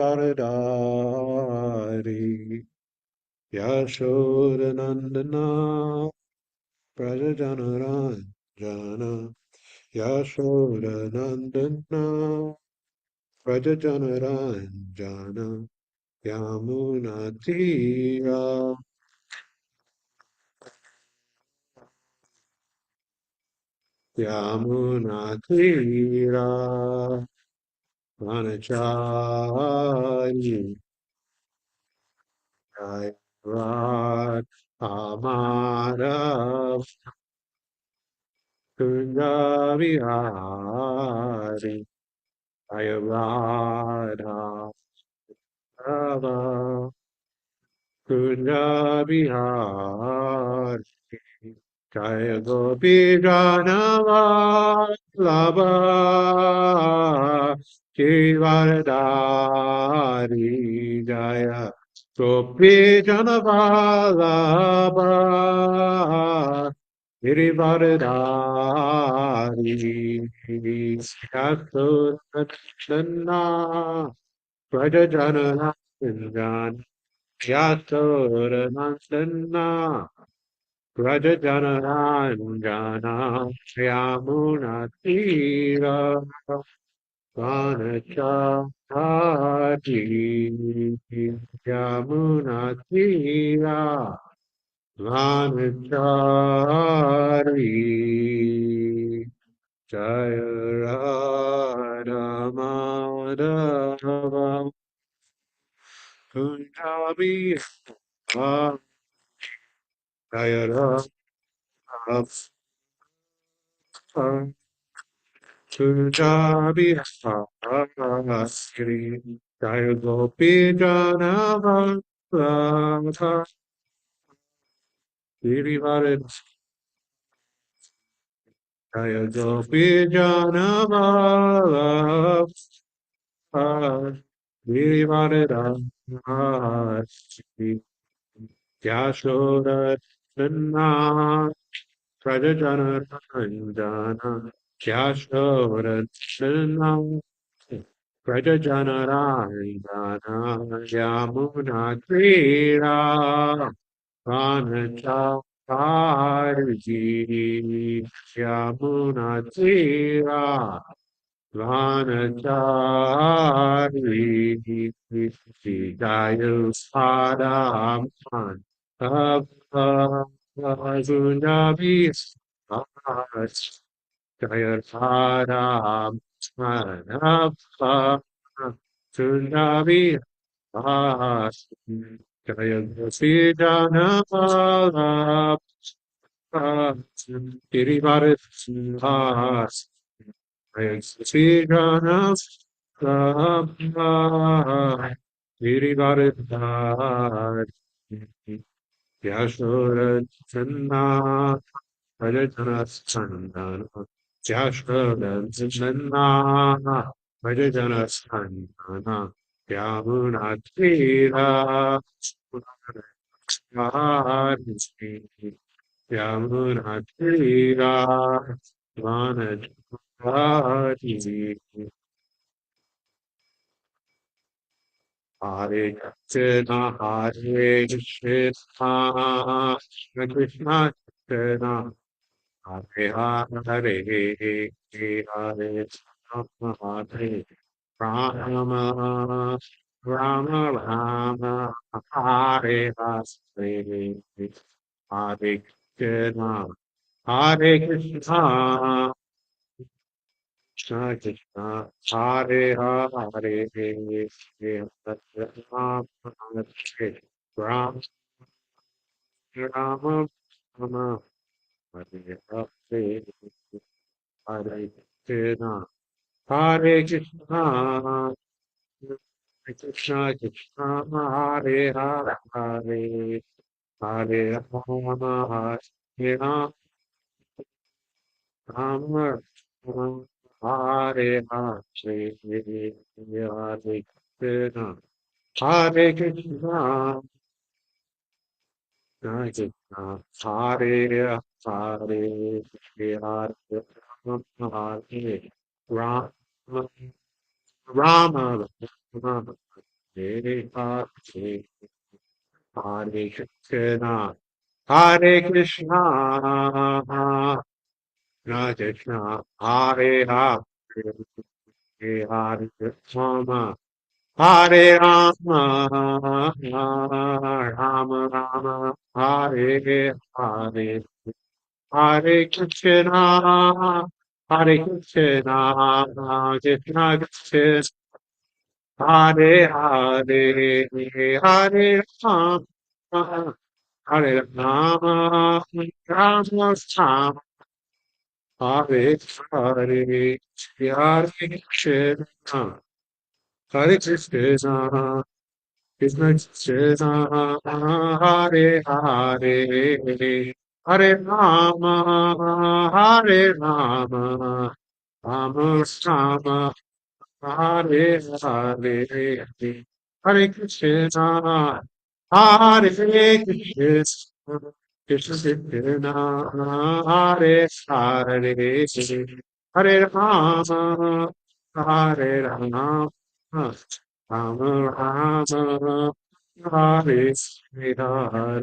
Girivardhari Yashodanandana Prajajanaranjana Yashodanandana Prajajanaranjana Yamunatira Yamunatira Vanachari Jaivat Amara Kunjavihari Jayavada Ava Kunjavihari Jaya Gopi Janava Lava Kivardari Jaya Gopi Janava Lava Girivardhari Yasodanandana Prajajanana Yasodanandana Rajajanarangana Yamunatira Vanachari Yamunatira Vanachari Jaya Radha Madhava Punjabi Jaya Radha Punjabi Hari Jaya Gopi Janava Radha Girivarid Jaya Gopi Janava Radha Girivarid Yashoda Nana Prajajana Ranjana Yashoda Nana Prajajana Ranjana Yamuna Krira Vanacharji Yamuna Krira Vanachari Jaya Sadam Abhajunavi Jaya Sadam Abhajunavi Jaya Siddhana Girivaris Sridhana Rama Girivardhari Yashoda Channa Rajana Sandana Yashoda Channa Rajana Sandana Yamuna Tira Yamuna Tira Vanajari Hare Krishna Hare Krishna Krishna Krishna Hare Hare Hare Rama Hare Rama Rama Rama Hare Hare Hare Krishna Hare Krishna Krishna Krishna Hare Hare Hare Rama Hare Rama Rama Rama Hare Hare Hare Krishna Hare Krishna Krishna Krishna Hare Hare Hare Rama Hare Rama Hare Hare Hare Krishna Hare Krishna Hare Krishna Hare Hare Hare Rama Hare Rama Rama Hare Hare Krishna, Hare Krishna, Krishna Krishna, Hare Hare, Hare Rama, Hare Rama, Rama Rama, Hare Hare, Hare Krishna, Hare Krishna, Krishna Krishna, Hare Hare, Hare Rama, Hare Rama, Rama Rama, Hare Hare, Hare Krishna, Hare Krishna, Krishna Krishna, Hare Hare, Hare Rama, Hare Rama, Rama Rama, Hare Hare, Hare Krishna, Hare Krishna, Krishna Krishna, Hare Hare, Hare Rama, Hare Rama, Rama Rama, Hare Hare.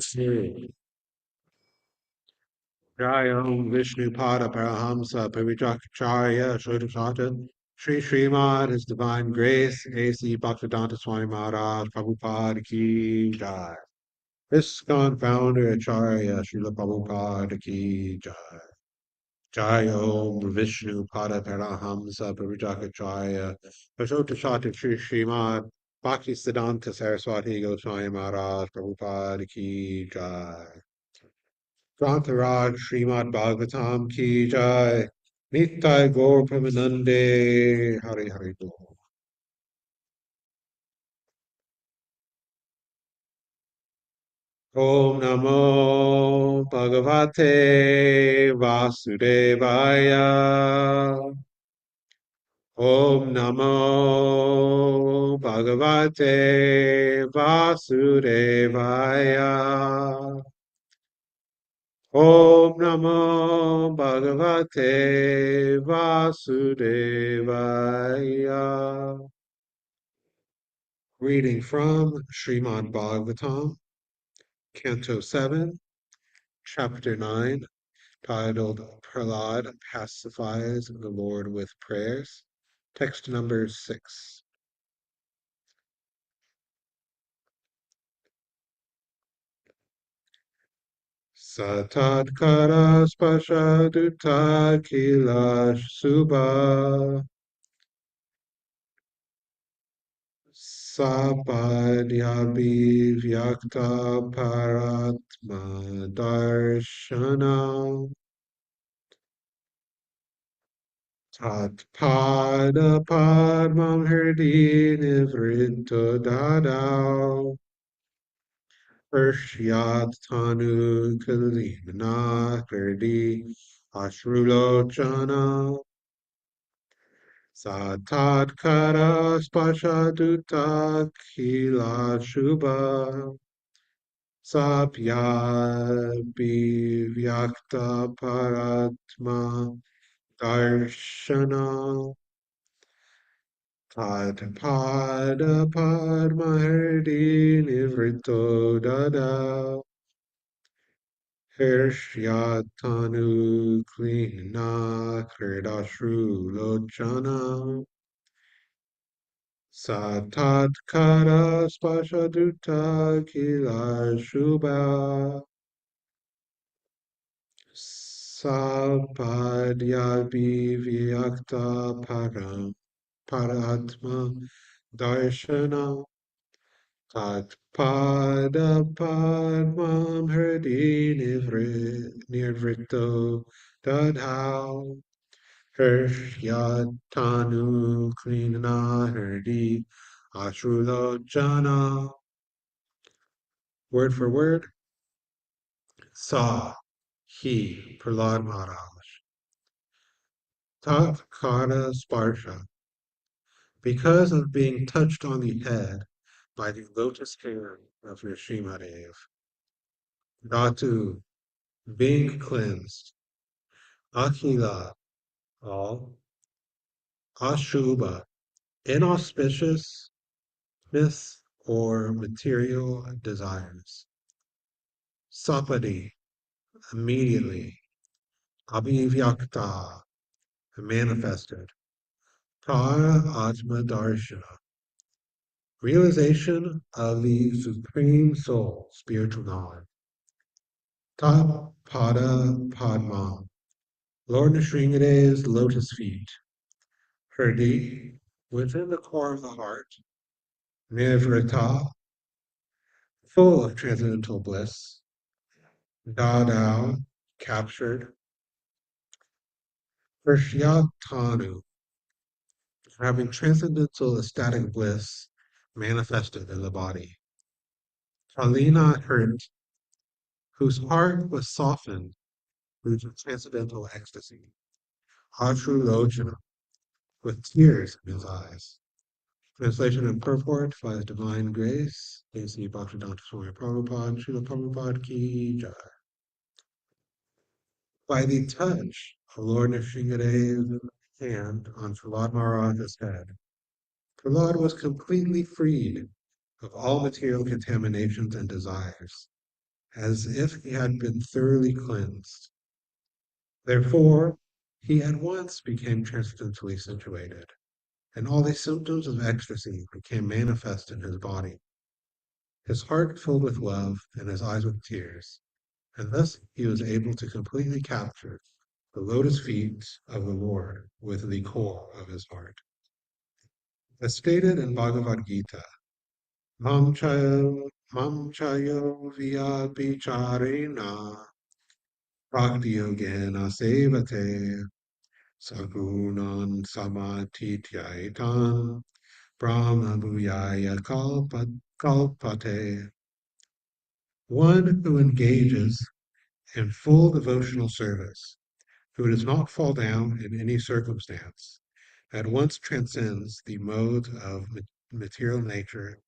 Jayam Vishnu Pada Parahamsa Parijakacharya Shodasata Sri Srimad His Divine Grace A.C. Bhaktivedanta Swami Maharaj Prabhupada Ki Jai. ISKCON Founder Acharya Srila Prabhupada Ki Jai. Jayam Vishnu Pada Parahamsa Parijakacharya Shodasata Sri Srimad Bhaktivedanta Saraswati Goswami Maharaj Prabhupada Ki Jai. Grantaraj Srimad Bhagavatam Ki Jai. Nitai Gaur Pramanande Hari Hari Bol. Om Namo Bhagavate Vasudevaya. Om Namo Bhagavate Vasudevaya. Om Namo Bhagavate Vasudevaya. Reading from Srimad Bhagavatam, Canto 7, Chapter 9, titled Prahlad Pacifies the Lord with Prayers. Text number 6. Satatkara spasha duta kilash subha sapadyabi vyakta paratma darshana Tatpada padmam hirdi nivritto dadao Pershyat tanu kalimana hirdi ashrulochana Satat kara spashaduta kila shubha Sapya bivyakta paratma darshana Pada Padmahardi Nivrito Dada Hirshyatanu Klina Kridashru Lochana Satatkara Spashaduta Kila Shubha Sapadyabi Vyakta Paratma Darshana Tatpada Padmam Hirdi Nirvrito Dadhao Hirshyatanu Klina Hirdi Ashrulochana. Word for word, Sa, he, Prahlad Maharaj. Tat Kara Sparsha. Because of being touched on the head by the lotus hair of your Srimadev. Dhatu, being cleansed. Akila, all. Ashubha, inauspiciousness, or material desires. Sapadi, immediately. Abhivyakta, manifested. Para Atma Darshana, realization of the Supreme Soul, spiritual knowledge. Tat Pada Padma, Lord Nrsingadeva's lotus feet. Hridi, within the core of the heart. Nivrita, full of transcendental bliss. Dadao, captured. Pershyatanu, having transcendental ecstatic bliss manifested in the body. Kalina hurt, whose heart was softened through transcendental ecstasy. Ashru Lochana, with tears in his eyes. Translation and purport by His Divine Grace, A.C. Bhaktivedanta Swami Prabhupada, Srila Prabhupada Ki Jai. By the touch of Lord Nrsingadeva's hand on Prahlad Maharaj's head, Prahlad was completely freed of all material contaminations and desires, as if he had been thoroughly cleansed. Therefore, he at once became transcendently situated, and all the symptoms of ecstasy became manifest in his body. His heart filled with love and his eyes with tears, and thus he was able to completely capture the lotus feet of the Lord with the core of his heart. As stated in Bhagavad Gita, Mam chayo via bicharena bhakti yogena sevate sagunan samatityaitan brahma bhuyaya kalpate. One who engages in full devotional service, who does not fall down in any circumstance, at once transcends the modes of material nature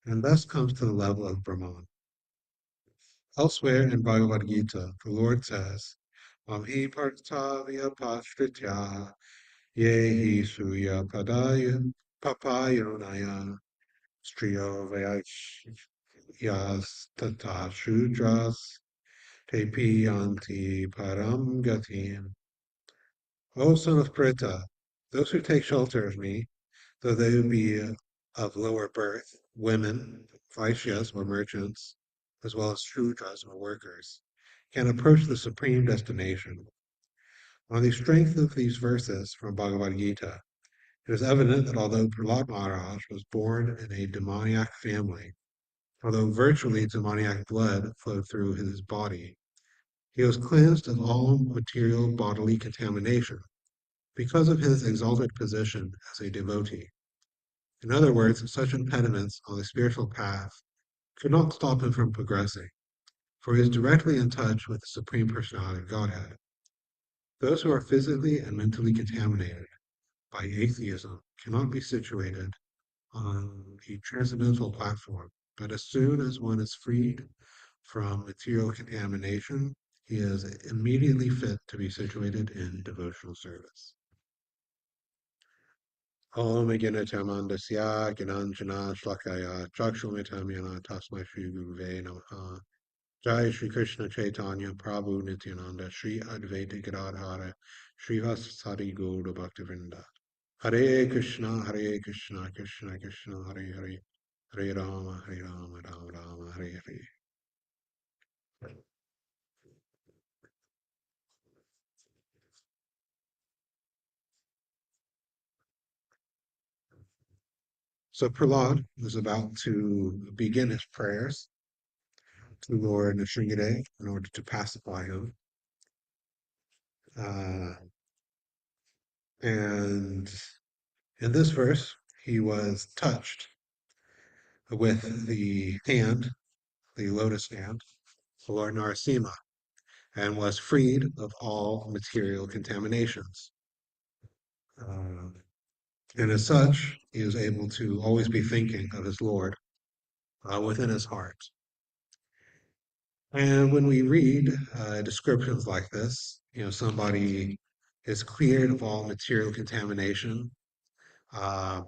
and thus comes to the level of Brahman. Elsewhere in Bhagavad Gita, the Lord says, Mamhi parthavya pastritya yehi suya padaya papayonaya striyo vayas tata shudras tepi anti param gatim. O son of Pritha, those who take shelter of me, though they be of lower birth, women, Vaishyas or merchants, as well as Shudras or workers, can approach the supreme destination. On the strength of these verses from Bhagavad Gita, it is evident that although Prahlad Maharaj was born in a demoniac family, although virtually demoniac blood flowed through his body, he was cleansed of all material bodily contamination because of his exalted position as a devotee. In other words, such impediments on the spiritual path could not stop him from progressing, for he is directly in touch with the Supreme Personality of Godhead. Those who are physically and mentally contaminated by atheism cannot be situated on the transcendental platform, but as soon as one is freed from material contamination, he is immediately fit to be situated in devotional service. Om Gnanachamandasya Gnanjana Shlakaya Chakshulmitamyana Tasmai Shri Guruve Namaha. Jai Shri Krishna Chaitanya Prabhu Nityananda Shri Advaita Gadadhara Shri Vasari Gaura Bhaktivinoda. Hare Krishna Krishna Krishna Hare Hare Hare Rama Rama Rama Hare Hare. So Prahlad was about to begin his prayers to Lord Nrsingadeva in order to pacify him. And in this verse, he was touched with the hand, the lotus hand, the Lord Narasimha, and was freed of all material contaminations. Uh, and as such, he is able to always be thinking of his Lord within his heart. And when we read descriptions like this, somebody is cleared of all material contamination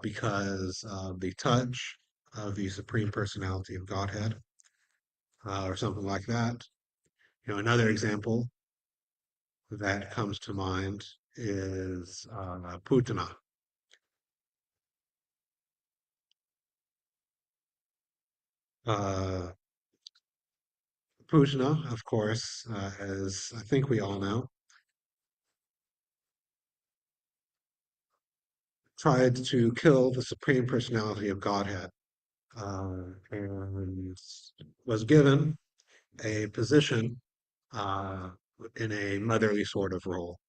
because of the touch of the Supreme Personality of Godhead, or something like that. Another example that comes to mind is Putana. Uh, Putana, of course, as I think we all know, tried to kill the Supreme Personality of Godhead, and was given a position uh, in a motherly sort of role.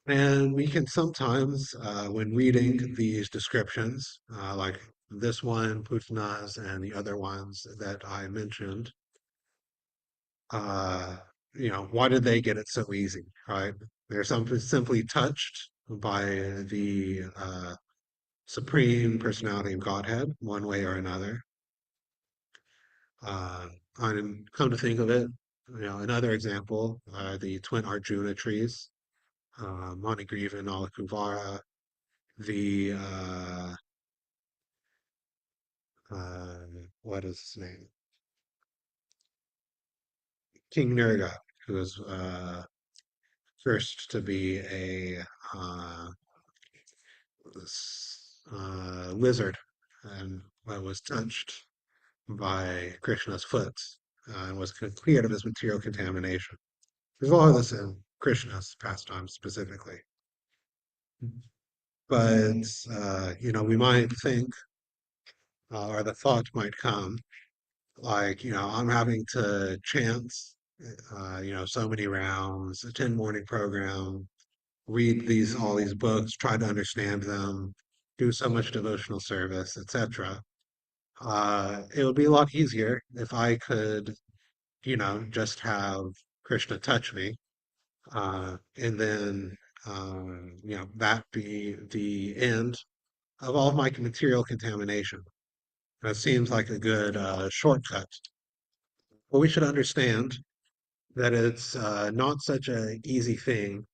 And we can sometimes, when reading these descriptions, like this one, Putana's, and the other ones that I mentioned, uh, why did they get it so easy, right? They're simply touched by the Supreme Personality of Godhead, one way or another. Uh, and come to think of it, another example, the twin Arjuna trees, Manigriva and Alakuvara, the uh, what is his name? King Nirga, who was first to be a uh, lizard and was touched by Krishna's foot and was cleared of his material contamination. There's a lot of this in Krishna's pastime specifically. But, we might think, or the thought might come, like, I'm having to chant, so many rounds, attend morning program, read all these books, try to understand them, do so much devotional service, etc. It would be a lot easier if I could, just have Krishna touch me, and then, that be the end of all of my material contamination. That seems like a good shortcut. Well, we should understand that it's not such an easy thing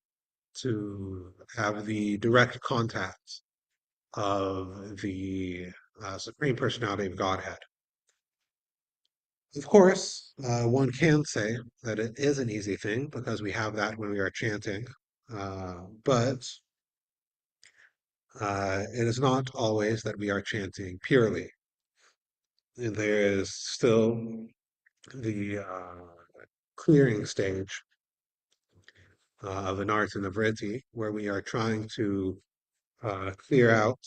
to have the direct contact of the Supreme Personality of Godhead. Of course, one can say that it is an easy thing because we have that when we are chanting, but it is not always that we are chanting purely. And there is still the clearing stage of an art and a vritti where we are trying to clear out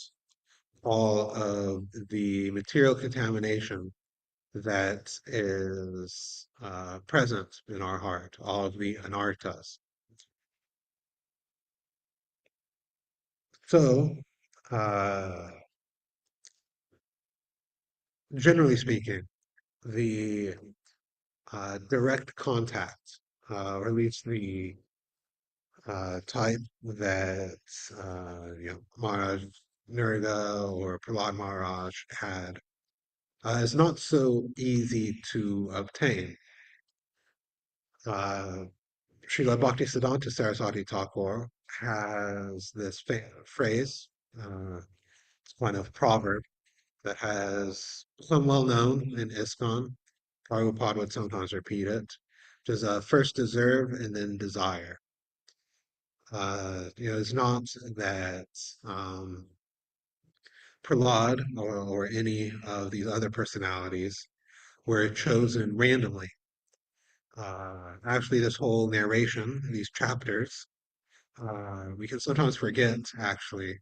all of the material contamination that is present in our heart, all of the anartas. So, uh, generally speaking, the direct contact, or at least the type that Maharaj Nirga or Prahlad Maharaj had, is not so easy to obtain. Uh, Srila Bhaktisiddhanta Saraswati Thakur has this phrase, it's kind of proverb that has become well known in ISKCON. Prabhupada would sometimes repeat it, which is first deserve and then desire. It's not that um, Prahlad or any of these other personalities were chosen randomly. Actually, this whole narration, these chapters, we can sometimes forget actually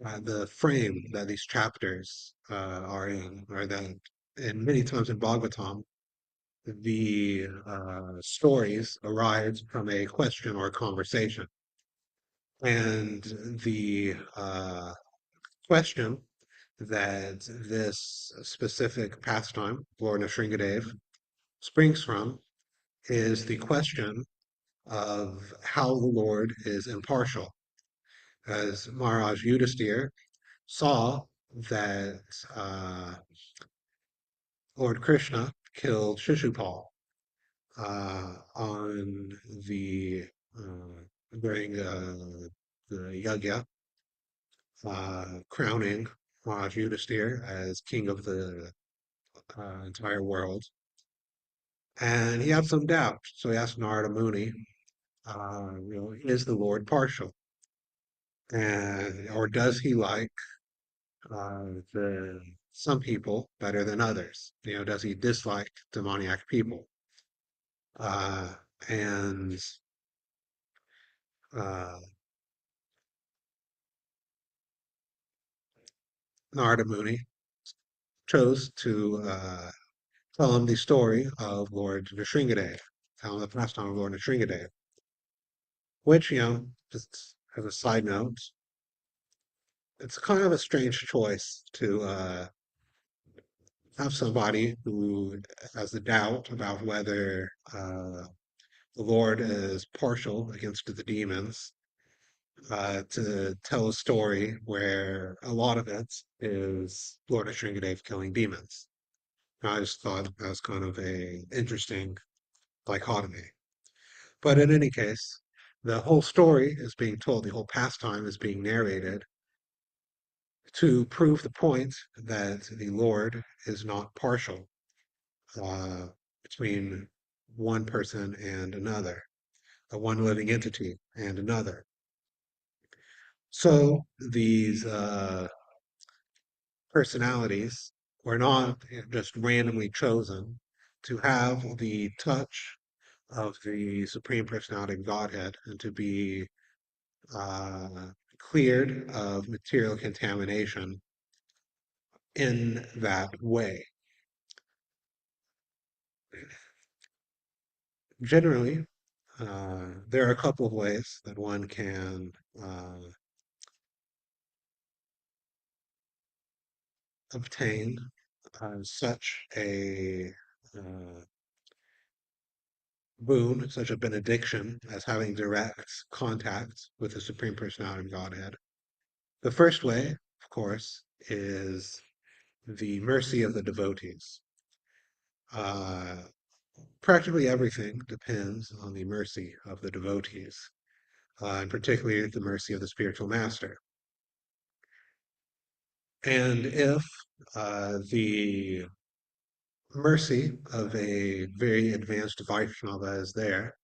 the frame that these chapters are in, or that, and many times in Bhagavatam, the stories arise from a question or a conversation. And the question that this specific pastime, Lord Nrsingadev, springs from is the question of how the Lord is impartial. As Maharaj Yudhisthira saw that Lord Krishna killed Shishupal on the during the yajna crowning Yudhisthira as king of the entire world. And he had some doubt, so he asked Narada Muni, is the Lord partial? And or does he like the some people better than others? Does he dislike demoniac people? Uh, and uh, Narada Muni chose to tell him the story of Lord Nrsingadev, tell him the pastime of Lord Nrsingadev, which, just as a side note, it's kind of a strange choice to have somebody who has a doubt about whether the Lord is partial against the demons to tell a story where a lot of it is Lord Nrsingadev killing demons. I just thought that was kind of a interesting dichotomy. But in any case, the whole story is being told, the whole pastime is being narrated to prove the point that the Lord is not partial uh, between one person and another, one living entity and another. So these personalities were not just randomly chosen to have the touch of the Supreme Personality of Godhead and to be cleared of material contamination in that way. Generally, there are a couple of ways that one can obtain such a uh, boon, such a benediction, as having direct contact with the Supreme Personality of Godhead. The first way, of course, is the mercy of the devotees. Uh, Practically everything depends on the mercy of the devotees, and particularly the mercy of the spiritual master. And if the mercy of a very advanced Vaishnava is there,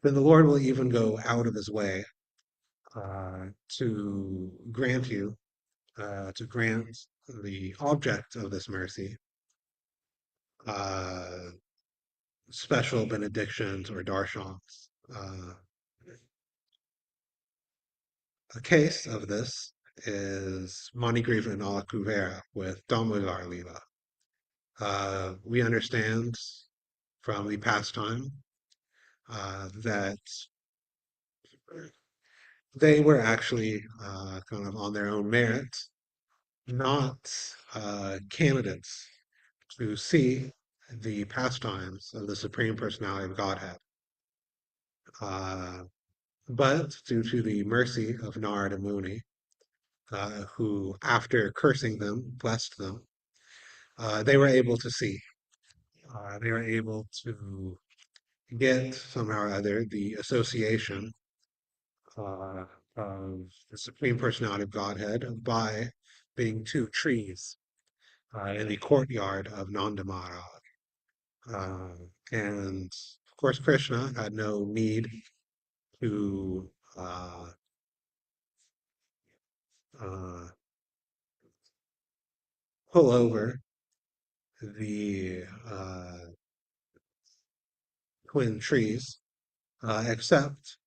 then the Lord will even go out of his way to grant you, to grant the object of this mercy uh, special benedictions or darshans. A case of this is Manigriva and Alakuvera with Damodar Lila. We understand from the pastime that they were actually kind of on their own merit, not candidates to see the pastimes of the Supreme Personality of Godhead. Uh, but due to the mercy of Narada Muni, who, after cursing them, blessed them, they were able to see. They were able to get somehow or other the association uh, of the Supreme Personality of Godhead by being two trees in the courtyard of Nanda Maharaj. Uh, and of course, Krishna had no need to uh, uh, pull over the twin trees, except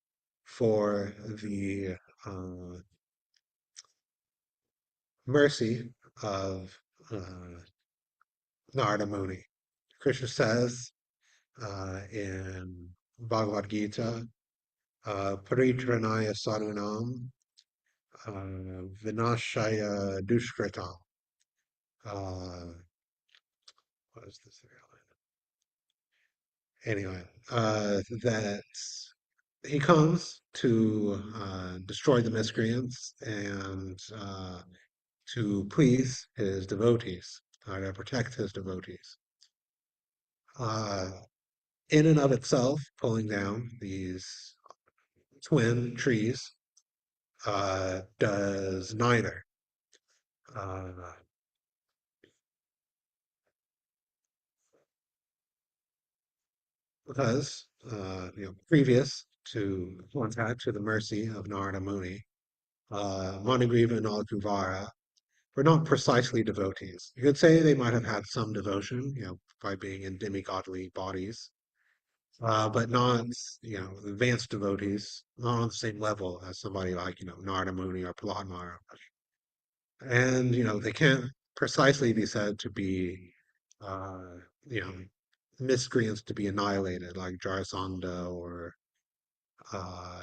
for the uh, mercy of uh, Narada Muni. Krishna says in Bhagavad Gita, Paritranaya Sadhunam Vinashaya Dushkritam. Uh, what is this? Anyway, that he comes to destroy the miscreants and to please his devotees, to protect his devotees. Uh, in and of itself, pulling down these twin trees does neither. Uh, because previous to contact to the mercy of Narada Muni, Manigriva and Alakuvara were not precisely devotees. You could say they might have had some devotion, by being in demigodly bodies, but not, advanced devotees, not on the same level as somebody like, Narada Muni or Prahlad Maharaj. And, they can't precisely be said to be, uh, you know, miscreants to be annihilated, like Jarasandha or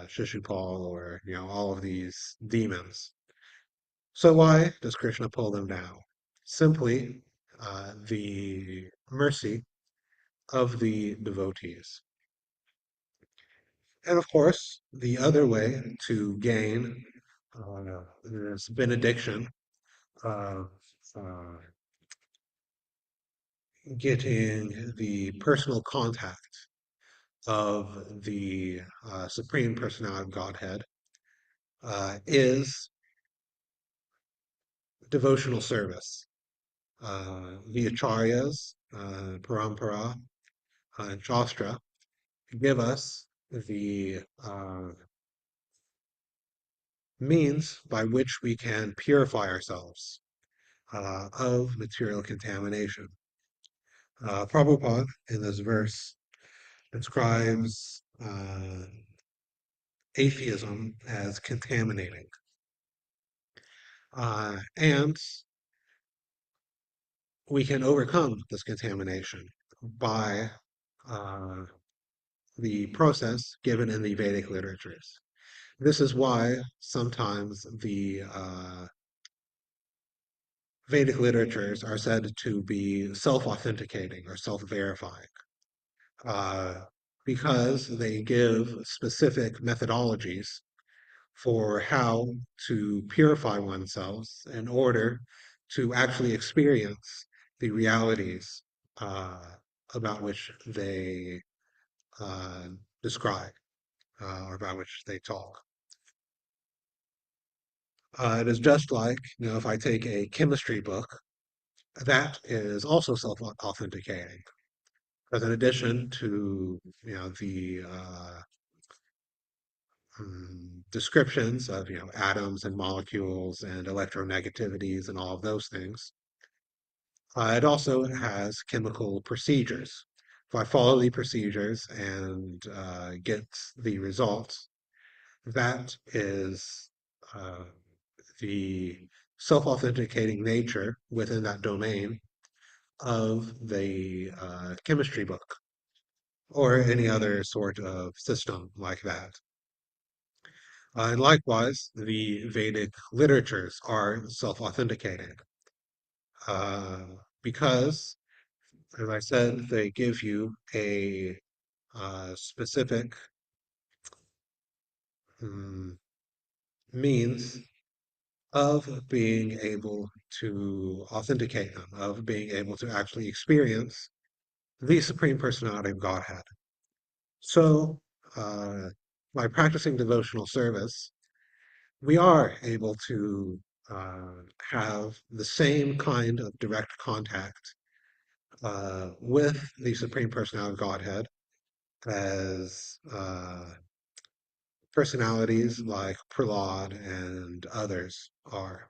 Shishupal or, all of these demons. So why does Krishna pull them down? Simply the mercy of the devotees. And of course, the other way to gain this benediction of uh, getting the personal contact of the Supreme Personality of Godhead is devotional service. The acharyas, parampara, and shastra give us the means by which we can purify ourselves of material contamination. Prabhupada, in this verse, describes atheism as contaminating. And we can overcome this contamination by uh, the process given in the Vedic literatures. This is why sometimes the Vedic literatures are said to be self-authenticating or self-verifying, uh, because they give specific methodologies for how to purify oneself in order to actually experience the realities uh, about which they uh, describe or about which they talk. It is just like, if I take a chemistry book, that is also self-authenticating. Because in addition to, the descriptions of, atoms and molecules and electronegativities and all of those things, it also has chemical procedures. If I follow the procedures and get the results, that is uh, the self-authenticating nature within that domain of the chemistry book or any other sort of system like that. And likewise, the Vedic literatures are self-authenticating uh, because, as I said, they give you a specific mm, means of being able to authenticate them, of being able to actually experience the Supreme Personality of Godhead. So, uh, by practicing devotional service, we are able to have the same kind of direct contact with the Supreme Personality of Godhead as personalities like Prahlad and others are.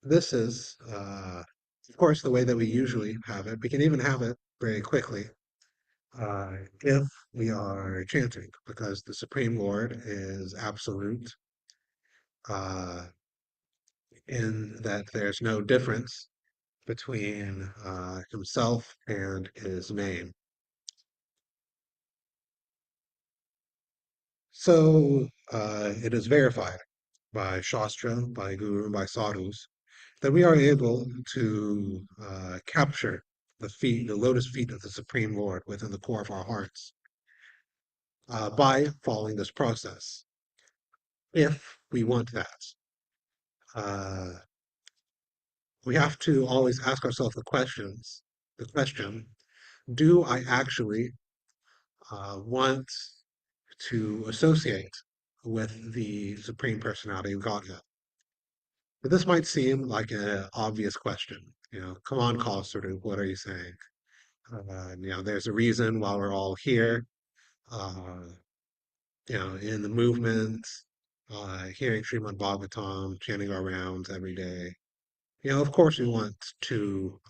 This is, of course, the way that we usually have it. We can even have it very quickly if we are chanting, because the Supreme Lord is absolute uh, in that there's no difference between himself and his name. So it is verified by Shastra, by Guru, by sadhus, that we are able to capture the lotus feet of the Supreme Lord within the core of our hearts by following this process, if we want that. Uh, we have to always ask ourselves the question, do I actually want to associate with the Supreme Personality of Godhead? But this might seem like an obvious question. Come on, Coster, what are you saying? There's a reason why we're all here, uh, in the movement, hearing Srimad Bhagavatam, chanting our rounds every day. Of course, we want to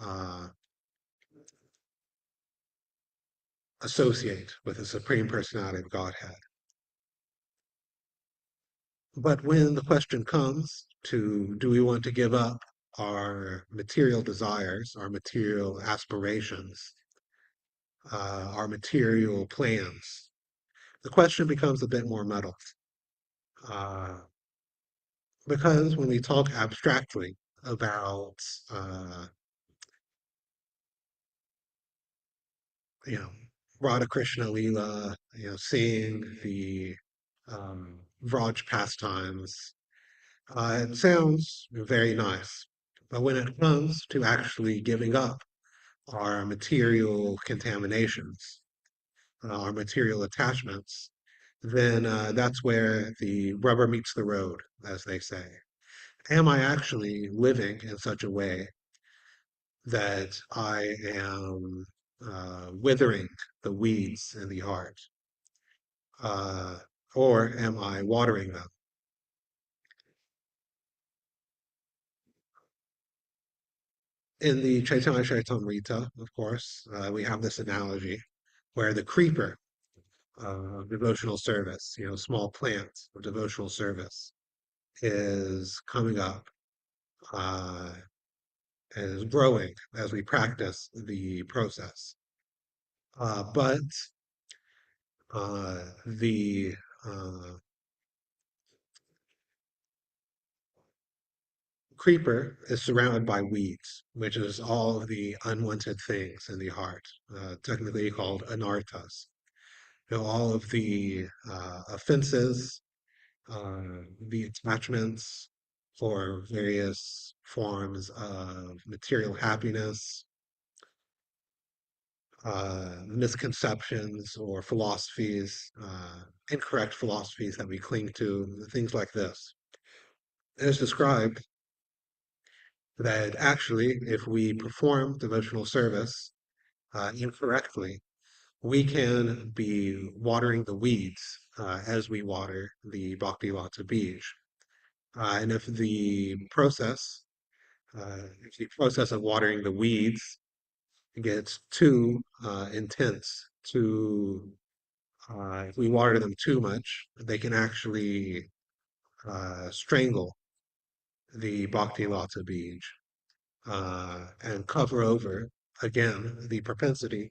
associate with the Supreme Personality of Godhead. But when the question comes to do we want to give up our material desires, our material aspirations, our material plans, the question becomes a bit more metal. Uh, because when we talk abstractly about, uh, you know, Radha Krishna Lila, seeing the Vraj pastimes, it sounds very nice. But when it comes to actually giving up our material contaminations, our material attachments, then that's where the rubber meets the road, as they say. Am I actually living in such a way that I am withering the weeds in the heart? Uh, or am I watering them? In the Chaitanya Charitamrita, of course, we have this analogy where the creeper of devotional service, small plant of devotional service, is coming up, uh, is growing as we practice the process. But the creeper is surrounded by weeds, which is all of the unwanted things in the heart, technically called anarthas. All of the offenses, the attachments for various forms of material happiness, misconceptions or philosophies, incorrect philosophies that we cling to, things like this. It is described that actually, if we perform devotional service incorrectly, we can be watering the weeds as we water the Bhakti Vata Bij. And if the process of watering the weeds gets too intense, if we water them too much, they can actually strangle the Bhakti Vata Bij and cover over, again, the propensity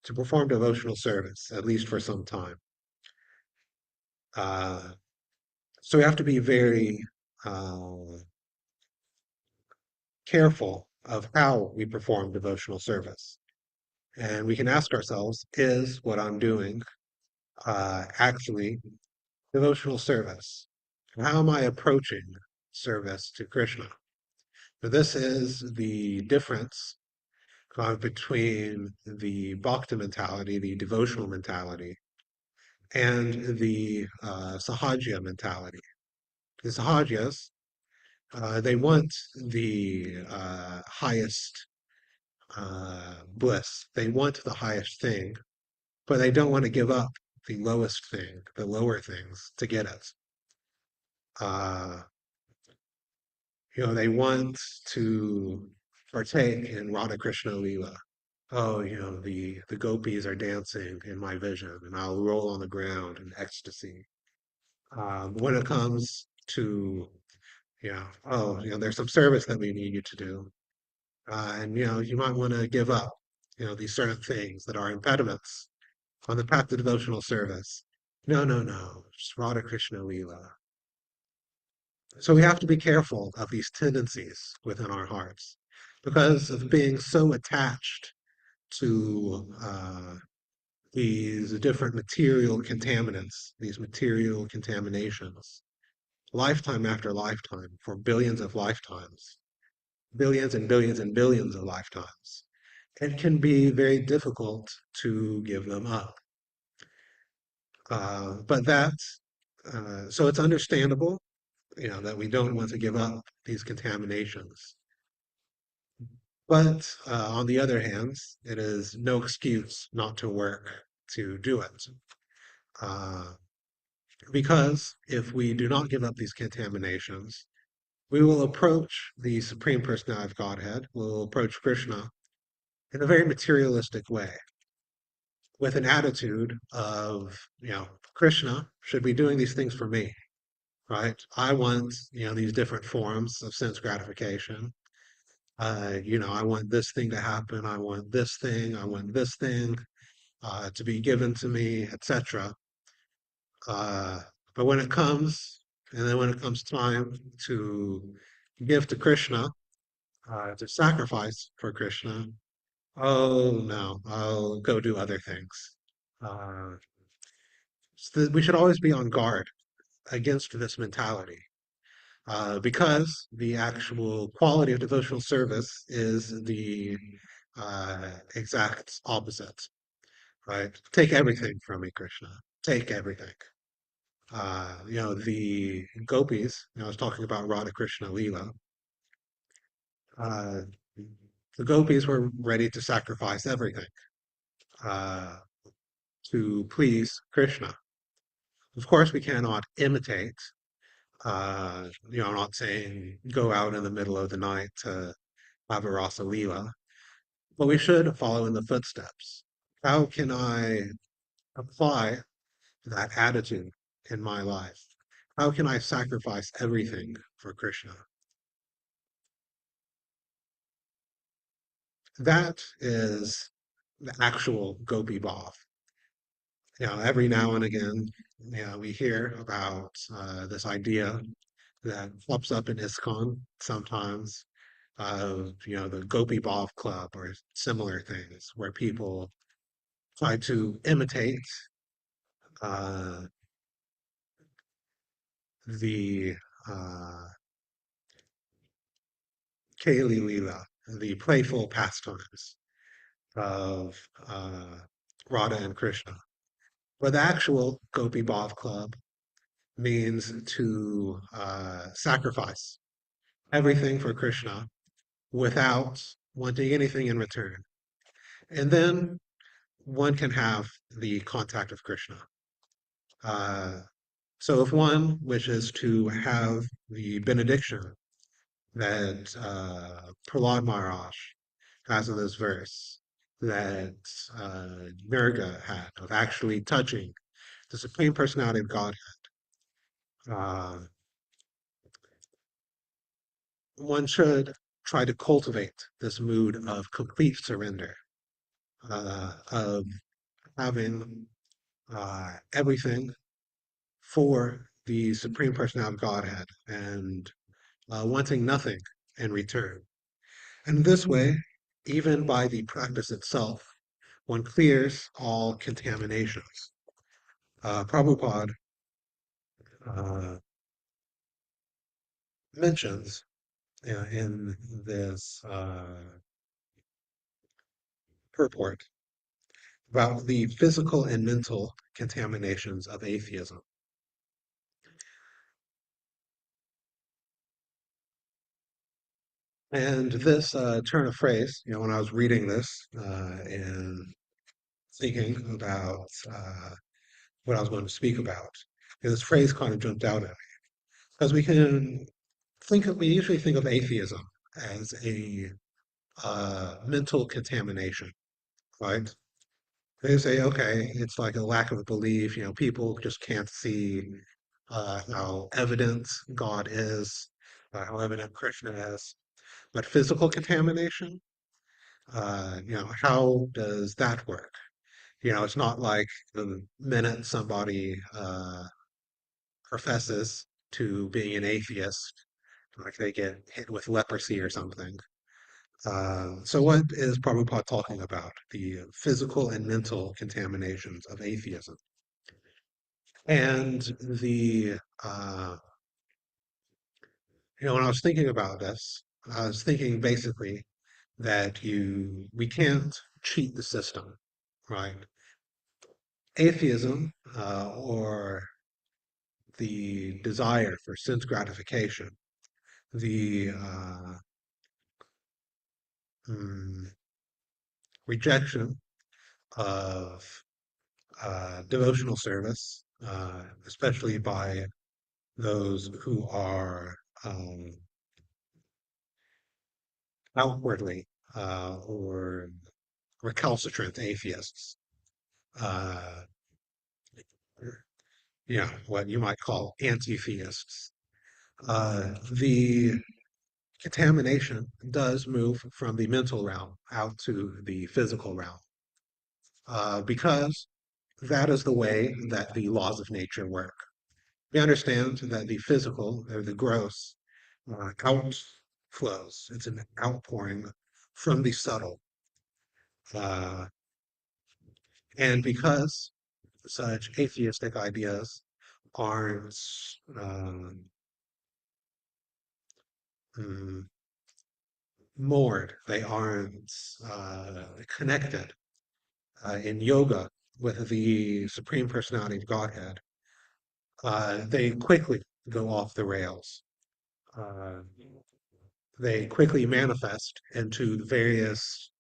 to perform devotional service, at least for some time. Uh, so we have to be very careful of how we perform devotional service. And we can ask ourselves, is what I'm doing actually devotional service? How am I approaching service to Krishna? So this is the difference between the bhakti mentality, the devotional mentality, and the sahajya mentality. The sahajas, they want the highest bliss. They want the highest thing, but they don't want to give up the lowest thing, the lower things to get it. Uh, they want to partake in Radha Krishna Lila. Oh, the gopis are dancing in my vision, and I'll roll on the ground in ecstasy. When it comes to, oh, there's some service that we need you to do, and you might want to give up, these certain things that are impediments on the path to devotional service. No, no, no, just Radha Krishna Lila. So we have to be careful of these tendencies within our hearts because of being so attached to these different material contaminants, these material contaminations, lifetime after lifetime, for billions of lifetimes. billions and billions and billions of lifetimes, it can be very difficult to give them up. But so it's understandable, that we don't want to give up these contaminations. But on the other hand, it is no excuse not to work to do it. Uh, because if we do not give up these contaminations, we will approach the Supreme Personality of Godhead, we'll approach Krishna in a very materialistic way, with an attitude of, Krishna should be doing these things for me, right? I want, these different forms of sense gratification. I want this thing to happen. I want this thing. I want this thing to be given to me, etc. Uh, but when it comes time to give to Krishna, to sacrifice for Krishna, oh no, I'll go do other things. Uh, we should always be on guard against this mentality, because the actual quality of devotional service is the exact opposite, right? Take everything from me, Krishna. Take everything. The gopis, I was talking about Radha Krishna Leela. Uh, the gopis were ready to sacrifice everything uh, to please Krishna. Of course, we cannot imitate. I'm not saying go out in the middle of the night to have a Rasa Leela, but we should follow in the footsteps. How can I apply that attitude in my life? How can I sacrifice everything for Krishna? That is the actual Gopi Bhav. Every now and again, we hear about this idea that pops up in ISKCON sometimes of, the Gopi Bhav Club or similar things where people try to imitate uh, the uh, Kali Lila, the playful pastimes of Radha and Krishna. But the actual Gopi Bhav Club means to sacrifice everything for Krishna without wanting anything in return. And then one can have the contact of Krishna. Uh, so if one wishes to have the benediction that Prahlad Maharaj has in this verse, that Nirga had of actually touching the Supreme Personality of Godhead, uh, one should try to cultivate this mood of complete surrender, of having everything for the Supreme Personality of Godhead and wanting nothing in return. And this way, even by the practice itself, one clears all contaminations. Prabhupada uh, mentions in this purport about the physical and mental contaminations of atheism. And this turn of phrase, when I was reading this and thinking about what I was going to speak about, this phrase kind of jumped out at me because we usually think of atheism as a mental contamination, right? They say, okay, it's like a lack of belief. People just can't see how evident God is, how evident Krishna is. But physical contamination, how does that work? It's not like the minute somebody professes to being an atheist, like they get hit with leprosy or something. So what is Prabhupada talking about? The physical and mental contaminations of atheism. And when I was thinking about this, I was thinking basically that we can't cheat the system, right? Atheism, or the desire for sense gratification, the mm, rejection of devotional service, especially by those who are um, outwardly or recalcitrant atheists. Uh, yeah, what you might call anti-theists. The contamination does move from the mental realm out to the physical realm, because that is the way that the laws of nature work. We understand that the physical, or the gross, outflows. It's an outpouring from the subtle. Uh, and because such atheistic ideas aren't mm, moored, they aren't connected in yoga with the Supreme Personality of Godhead, they quickly go off the rails. Uh, they quickly manifest into various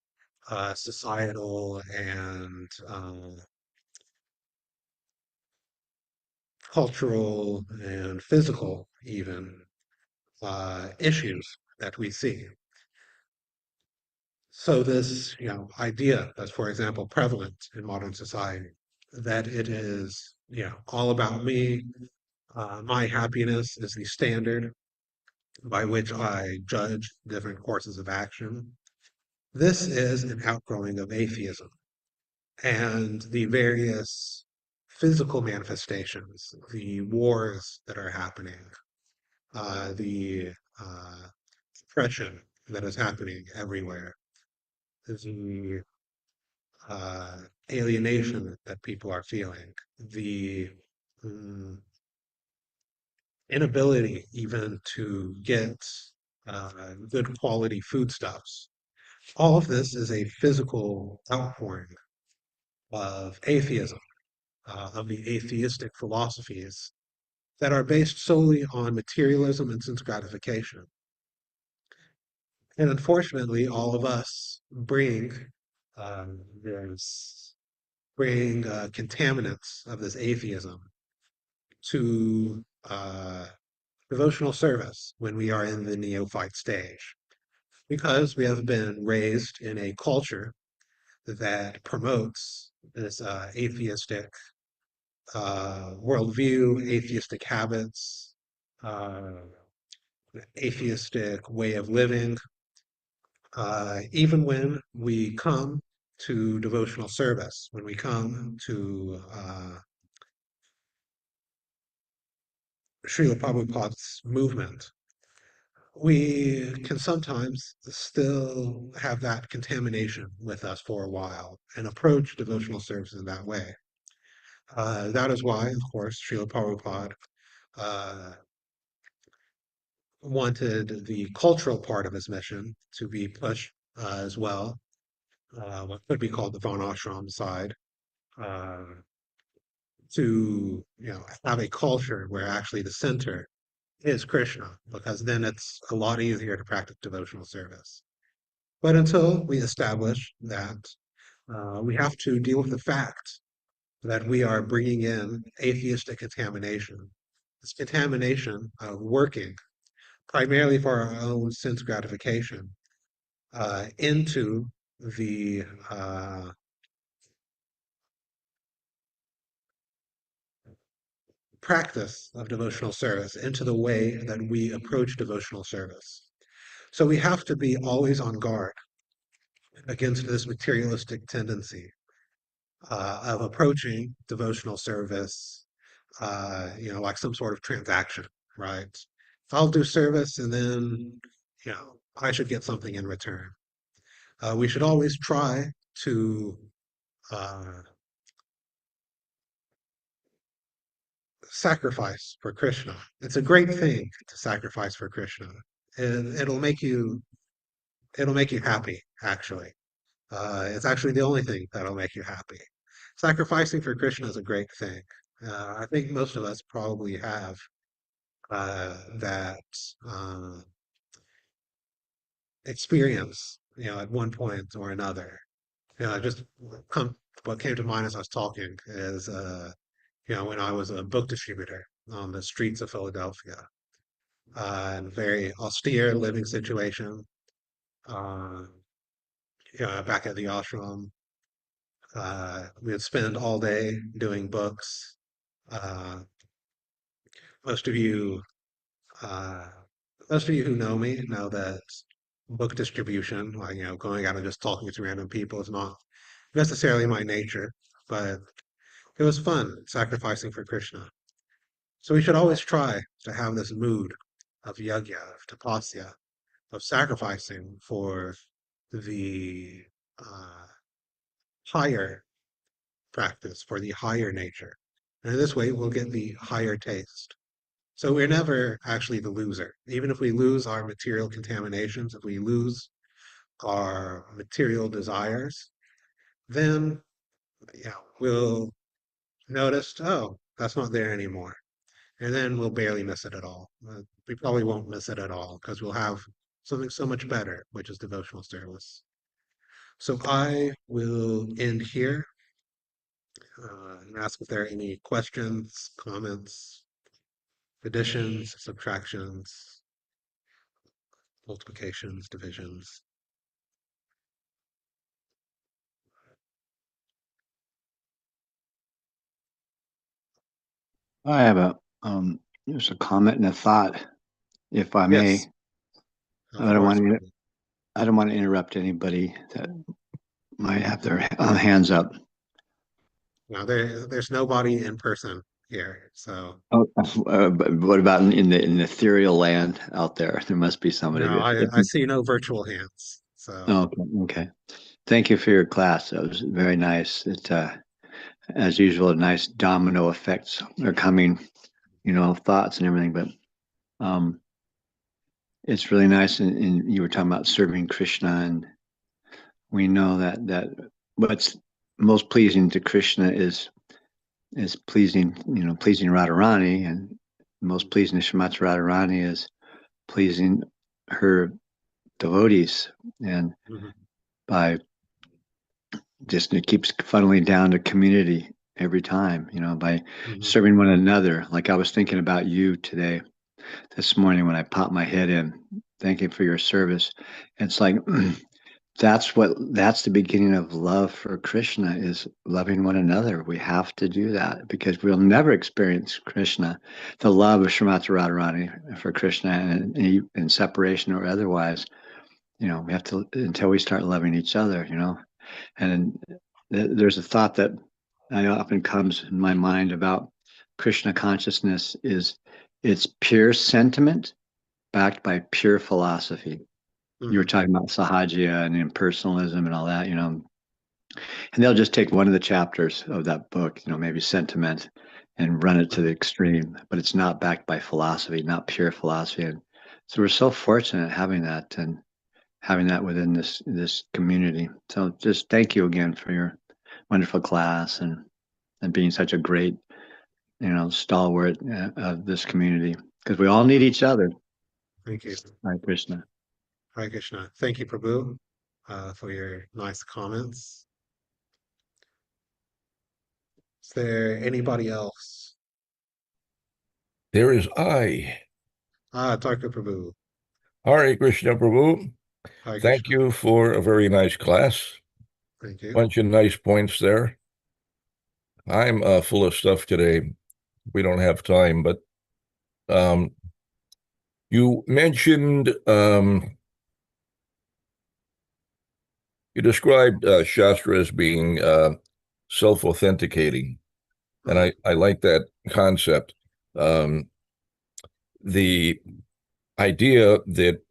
societal and cultural and physical, even issues that we see. So this, idea that's, for example, prevalent in modern society, that it is, all about me, my happiness is the standard by which I judge different courses of action. This is an outgrowing of atheism and the various physical manifestations, the wars that are happening, the oppression that is happening everywhere, the uh, alienation that people are feeling, the mm, inability even to get good quality foodstuffs. All of this is a physical outpouring of atheism, of the atheistic philosophies that are based solely on materialism and sense gratification. And unfortunately, all of us there's bring contaminants of this atheism to devotional service when we are in the neophyte stage, because we have been raised in a culture that promotes this atheistic worldview, atheistic habits, uh, atheistic way of living. Even when we come to devotional service, when we come to Srila Prabhupada's movement, we can sometimes still have that contamination with us for a while and approach devotional service in that way. That is why, of course, Srila Prabhupada uh, wanted the cultural part of his mission to be pushed as well, what could be called the Varnashram side, uh, to have a culture where actually the center is Krishna, because then it's a lot easier to practice devotional service. But until we establish that, we have to deal with the fact that we are bringing in atheistic contamination. This contamination working primarily for our own sense gratification into the practice of devotional service, into the way that we approach devotional service. So we have to be always on guard against this materialistic tendency of approaching devotional service, like some sort of transaction, right? I'll do service and then, I should get something in return. We should always try to uh, sacrifice for Krishna. It's a great thing to sacrifice for Krishna. and it'll make you happy, actually. It's actually the only thing that'll make you happy. Sacrificing for Krishna is a great thing. I think most of us probably have that uh, experience, at one point or another. Just come, what came to mind as I was talking is, when I was a book distributor on the streets of Philadelphia, and a very austere living situation, uh, back at the ashram. We would spend all day doing books. Uh, most of you, uh, most of you who know me know that book distribution, like, going out and just talking to random people is not necessarily my nature, but it was fun sacrificing for Krishna. So we should always try to have this mood of yajna, of tapasya, of sacrificing for the uh, higher practice, for the higher nature. And in this way, we'll get the higher taste. So we're never actually the loser. Even if we lose our material contaminations, if we lose our material desires, then we'll notice, oh, that's not there anymore. And then we'll barely miss it at all. We probably won't miss it at all because we'll have something so much better, which is devotional service. So I will end here and ask if there are any questions, comments, additions, subtractions, multiplications, divisions. I have just a comment and a thought, if I may. Yes, of I don't want course, to, Prabhu. I don't want to interrupt anybody that might have their hands up. Now there's nobody in person here, so Oh, but what about in the ethereal land out there? There must be somebody no, that. I see no virtual hands. So Oh, okay, okay. Thank you for your class. That was very nice. As usual, nice domino effects are coming. Thoughts and everything. But um, it's really nice. And you were talking about serving Krishna, and we know that what's most pleasing to Krishna is pleasing Radharani, and most pleasing to Srimati Radharani is pleasing her devotees, and mhm, by just it keeps funneling down to community every time, by mhm. serving one another. Like I was thinking about you today, this morning when I popped my head in. Thank you for your service. It's like that's the beginning of love for Krishna, is loving one another. We have to do that because we'll never experience Krishna, the love of Srimati Radharani for Krishna, in separation or otherwise. We have to, until we start loving each other. And there's a thought that often comes in my mind about Krishna consciousness: is it's pure sentiment backed by pure philosophy. You were Mhm. talking about Sahaja and impersonalism and all that, and they'll just take one of the chapters of that book, maybe sentiment, and run it to the extreme, but it's not backed by philosophy, not pure philosophy. And so we're so fortunate having that, and having that within this community. So just thank you again for your wonderful class, and being such a great, stalwart of this community, because we all need each other. Thank you. Hare Krishna. Hare Krishna. Thank you, Prabhu, for your nice comments. Is there anybody else? There is I. Tarka Prabhu. Hare Krishna Prabhu. Hare Thank Krishna. you for a very nice class. Thank you. Bunch of nice points there. I'm full of stuff today. We don't have time, but um, you mentioned, you described Shastra as being self-authenticating, and Mhm, I like that concept. Um, the idea that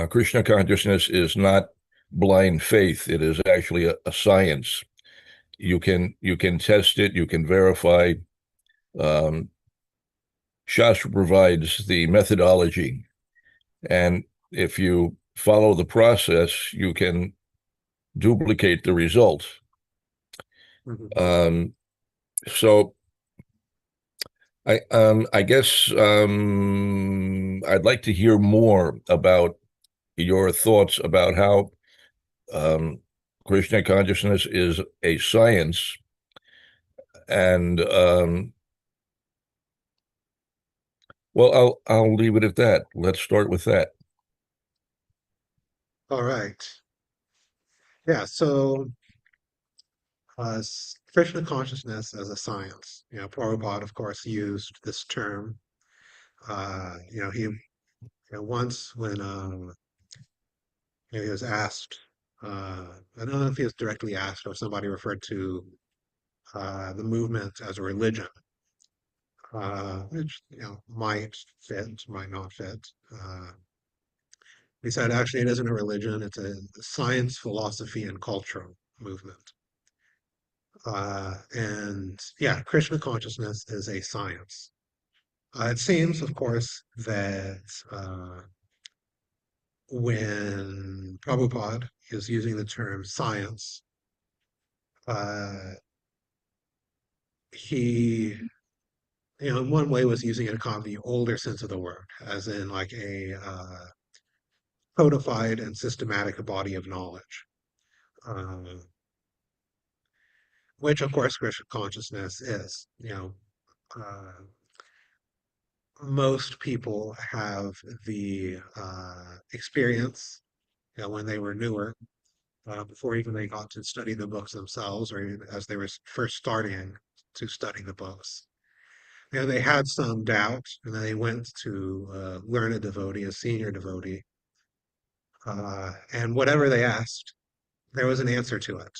Krishna consciousness is not blind faith; it is actually a science. You can test it, you can verify. Um, Shastra provides the methodology, and if you follow the process, you can duplicate the result. Mhm. So I guess I'd like to hear more about your thoughts about how um, Krishna consciousness is a science, and well, I'll leave it at that. Let's start with that. All right. Yeah, so Krishna consciousness as a science. Prabhupada, of course, used this term. He once when he was asked, I don't know if he was directly asked or somebody referred to the movement as a religion, which might fit, might not fit. He said, actually, it isn't a religion; it's a science, philosophy, and cultural movement. And yeah, Krishna consciousness is a science. It seems, of course, that when Prabhupada is using the term science, uh, he, in one way was using it in kind of the older sense of the word, as in like a codified and systematic body of knowledge, uh, which, of course, Krishna consciousness is. Uh, Most people have the experience, when they were newer, before even they got to study the books themselves, or even as they were first starting to study the books. They had some doubt, and then they went to learn a devotee, a senior devotee, and whatever they asked, there was an answer to it.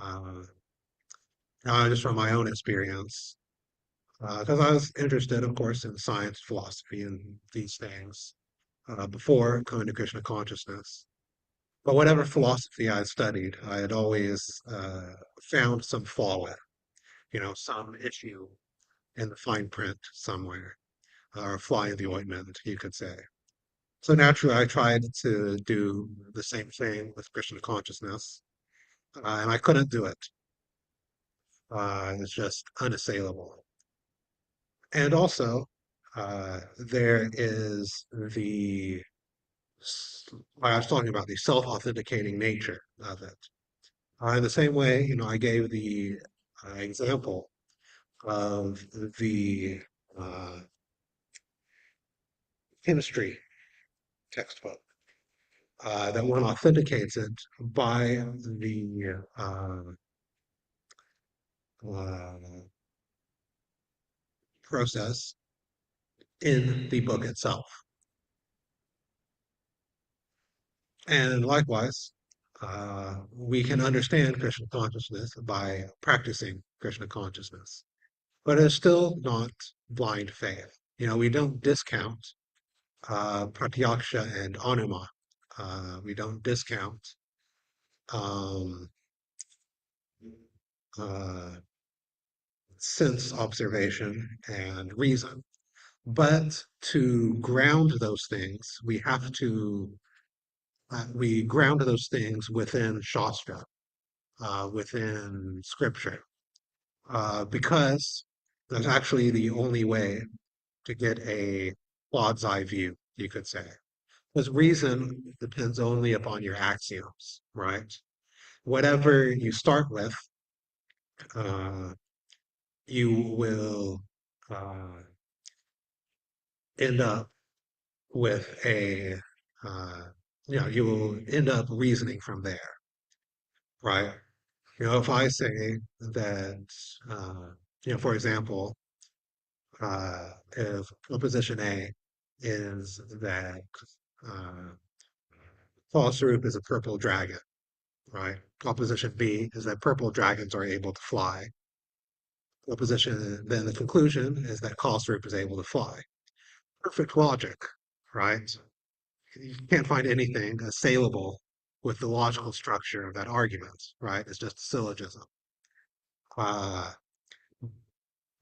Uh, just from my own experience, because I was interested, of course, in science, philosophy, and these things before coming to Krishna consciousness. But whatever philosophy I studied, I had always found some flaw in, some issue in the fine print somewhere, or a fly in the ointment, you could say. So naturally, I tried to do the same thing with Krishna consciousness, and I couldn't do it. It's just unassailable. And also, there is I was talking about the self-authenticating nature of it. In the same way, I gave the example of the uh, chemistry textbook, that one authenticates it by the uh, process in the book itself. And likewise, we can understand Krishna consciousness by practicing Krishna consciousness, but it's still not blind faith. We don't discount pratyaksha and anuma. We don't discount um, uh, sense observation and reason. But to ground those things, we ground those things within Shastra, within Scripture, because that's actually the only way to get a God's eye view, you could say. Because reason depends only upon your axioms, right? Whatever you start with, uh, you will uh, end up with uh, you will end up reasoning from there, right? If I say that, uh, for example, if proposition A is that uh, Falsarup is a purple dragon, right? Proposition B is that purple dragons are able to fly. Proposition, then the conclusion is that Falsarup is able to fly. Perfect logic, right? You can't find anything assailable with the logical structure of that argument, right? It's just a syllogism. Uh,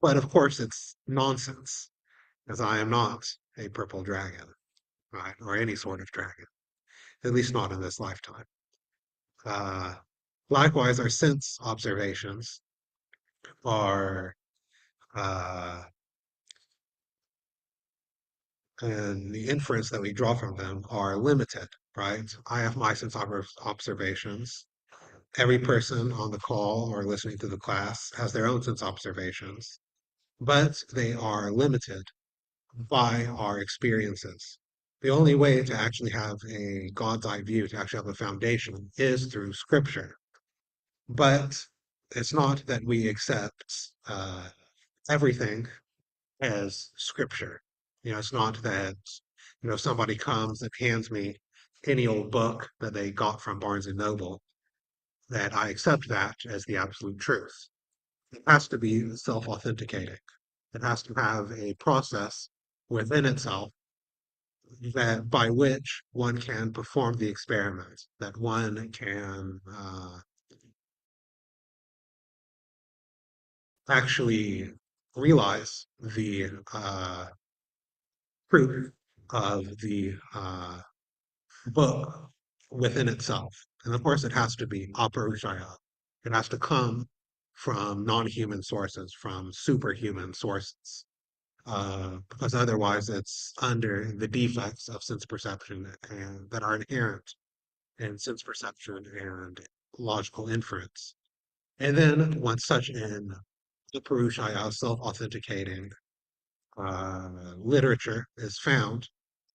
but of course, it's nonsense. as I am not a purple dragon, right, or any sort of dragon, at least not in this lifetime. Uh, Likewise, our sense observations are, uh, and the inference that we draw from them are limited, right? I have my sense observations. Every person on the call or listening to the class has their own sense observations, but they are limited by our experiences. The only way to actually have a God's eye view, to actually have a foundation, is through Scripture. But it's not that we accept everything as Scripture. It's not that somebody comes and hands me any old book that they got from Barnes and Noble, that I accept that as the absolute truth. It has to be self-authenticating. It has to have a process within itself that by which one can perform the experiment, that one can actually realize the truth of the book within itself. And of course, it has to be aparushaya. It has to come from non-human sources, from superhuman sources, because otherwise it's under the defects of sense perception and that are inherent in sense perception and logical inference. And then once such an aparushaya, self-authenticating literature is found,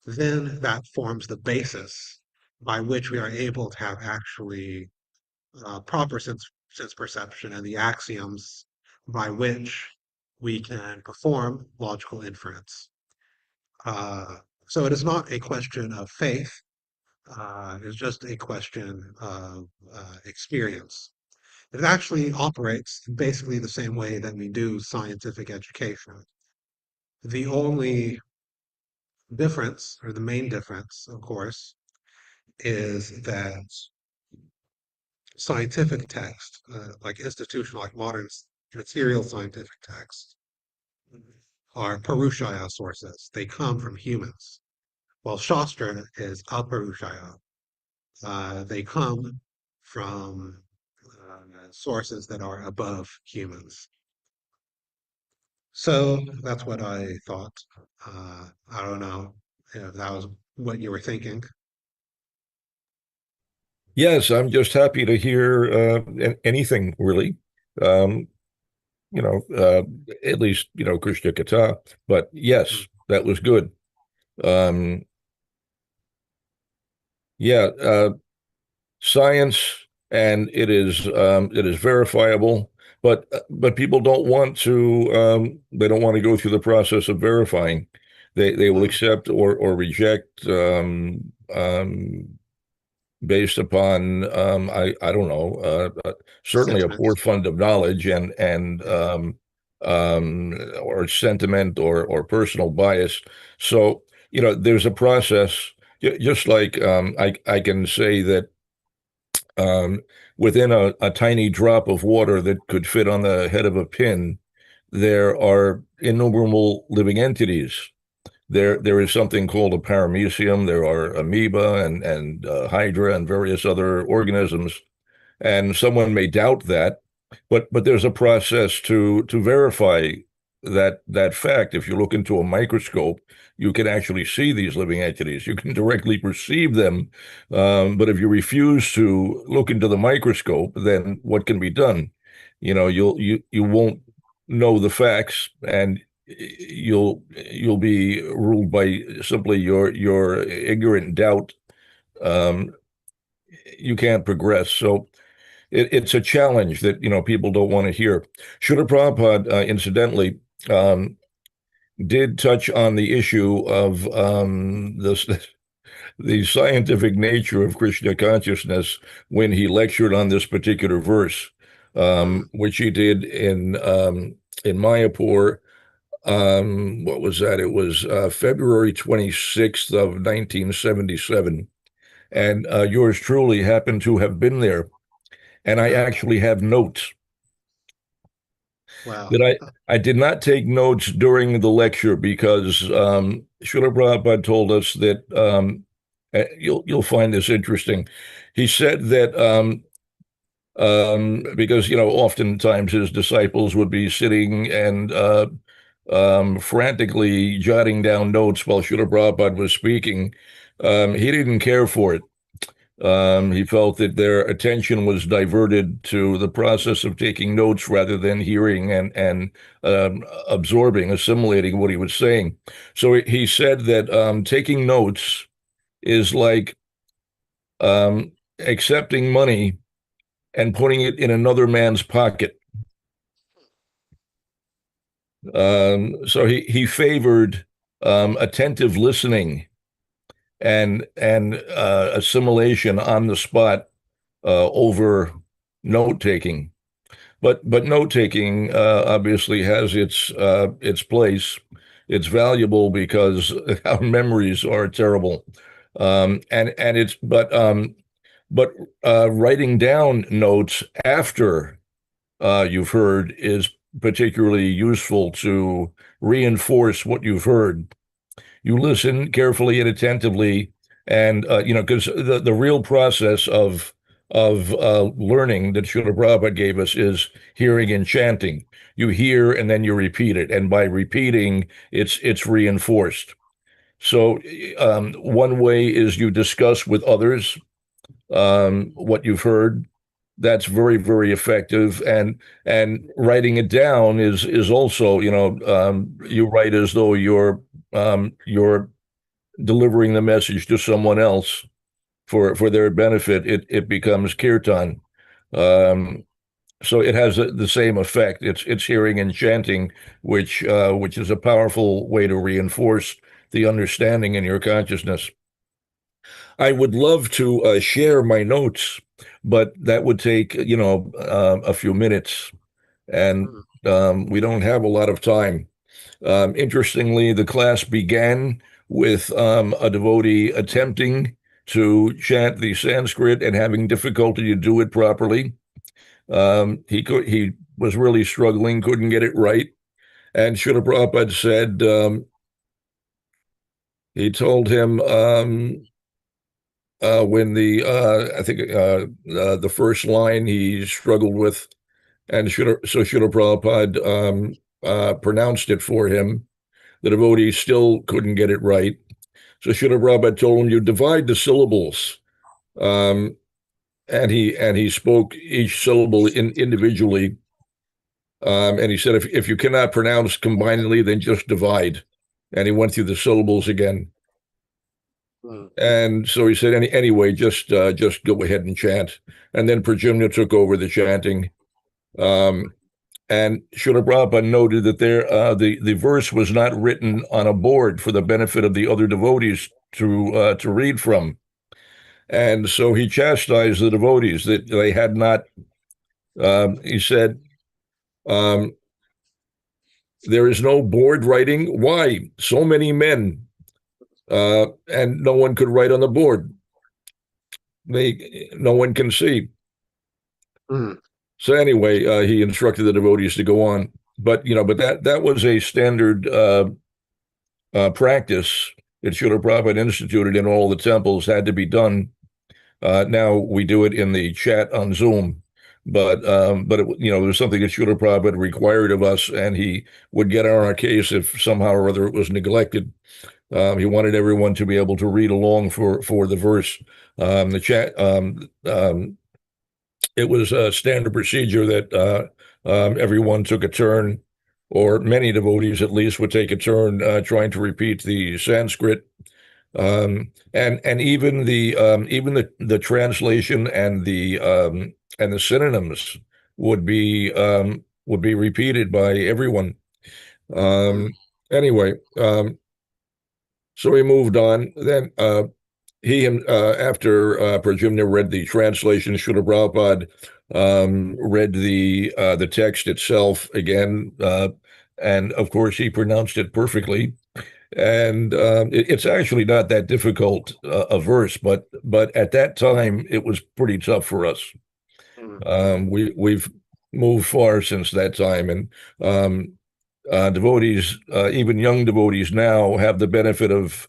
then that forms the basis by which we are able to have actually proper sense perception and the axioms by which we can perform logical inference. Uh, so it is not a question of faith, it's just a question of experience. It actually operates basically the same way that we do scientific education. The only difference, or the main difference, of course, is that scientific text, like institutional, like modern material scientific texts, are parushaya sources. They come from humans. While Shastra is aparushaya. They come from sources that are above humans. So that's what I thought. I don't know if that was what you were thinking. Yes, I'm just happy to hear anything really. Um, you know, at least, Krishna Kata. But yes, that was good. Um, yeah, science, and it is verifiable, but people don't want to they don't want to go through the process of verifying. They will Mm, accept or reject based upon I don't know, certainly a poor sentiments. fund of knowledge and Yeah. or sentiment or personal bias. So there's a process. Just like I can say that um, within a tiny drop of water that could fit on the head of a pin, there are innumerable living entities. There is something called a paramecium. There are amoeba and hydra and various other organisms, and someone may doubt that, but there's a process to verify that fact. If you look into a microscope, you can actually see these living entities. You can directly perceive them, but if you refuse to look into the microscope, then what can be done? You won't know the facts, and you'll be ruled by simply your ignorant doubt. Um, you can't progress. So it's a challenge that people don't want to hear. Srila Prabhupada, incidentally, um, did touch on the issue of the scientific nature of Krishna consciousness when he lectured on this particular verse, Mm, which he did in Mayapur. What was that? It was February 26th of 1977, and yours truly happened to have been there. And I mm, actually have notes. Wow. that I did not take notes during the lecture because Srila Prabhupada told us that you'll find this interesting. He said that because oftentimes his disciples would be sitting and frantically jotting down notes while Srila Prabhupada was speaking. He didn't care for it. He felt that their attention was diverted to the process of taking notes rather than hearing and absorbing, assimilating what he was saying. So he said that taking notes is like accepting money and putting it in another man's pocket. So he favored attentive listening and assimilation on the spot over note taking. But note taking obviously has its place. It's valuable because our memories are terrible, and it's but writing down notes after you've heard is particularly useful to reinforce what you've heard. You listen carefully and attentively, and because the real process of learning that Srila Prabhupada gave us is hearing and chanting. You hear and then you repeat it, and by repeating, it's reinforced. So one way is you discuss with others what you've heard. That's very, very effective, and writing it down is also, you write as though you're delivering the message to someone else for their benefit. It becomes kirtan. Um, so it has the same effect. It's hearing and chanting, which is a powerful way to reinforce the understanding in your consciousness. I would love to share my notes, but that would take a few minutes, and Mm, we don't have a lot of time. Interestingly, the class began with a devotee attempting to chant the Sanskrit and having difficulty to do it properly. He was really struggling, couldn't get it right. And Srila Prabhupada said, he told him when I think the first line he struggled with, and Srila Prabhupada pronounced it for him. The devotee still couldn't get it right. So Srila Prabhupada told him, you divide the syllables. Um, and he spoke each syllable individually. And he said, if you cannot pronounce combinedly, then just divide. And he went through the syllables again. mm, And so he said, anyway, just go ahead and chant. And then Prajumna took over the chanting. Um, and Srila Prabhupada noted that the verse was not written on a board for the benefit of the other devotees to read from. And so he chastised the devotees that they had not. He said, um, "There is no board writing. Why so many men and no one could write on the board? No one can see." mm, So anyway, he instructed the devotees to go on. But that was a standard practice that Srila Prabhupada instituted in all the temples, had to be done. Now we do it in the chat on Zoom, but it was something that Srila Prabhupada required of us, and he would get on our case if somehow or other it was neglected. He wanted everyone to be able to read along for the verse. The chat. It was a standard procedure that everyone took a turn, or many devotees at least would take a turn trying to repeat the Sanskrit, and even the translation and the synonyms would be repeated by everyone. mm, Anyway, so we moved on. Then after Prajumna read the translation, Srila Prabhupada read the text itself again, and of course he pronounced it perfectly. And it's actually not that difficult a verse, but at that time it was pretty tough for us. mm, We've moved far since that time, and devotees, even young devotees now, have the benefit of,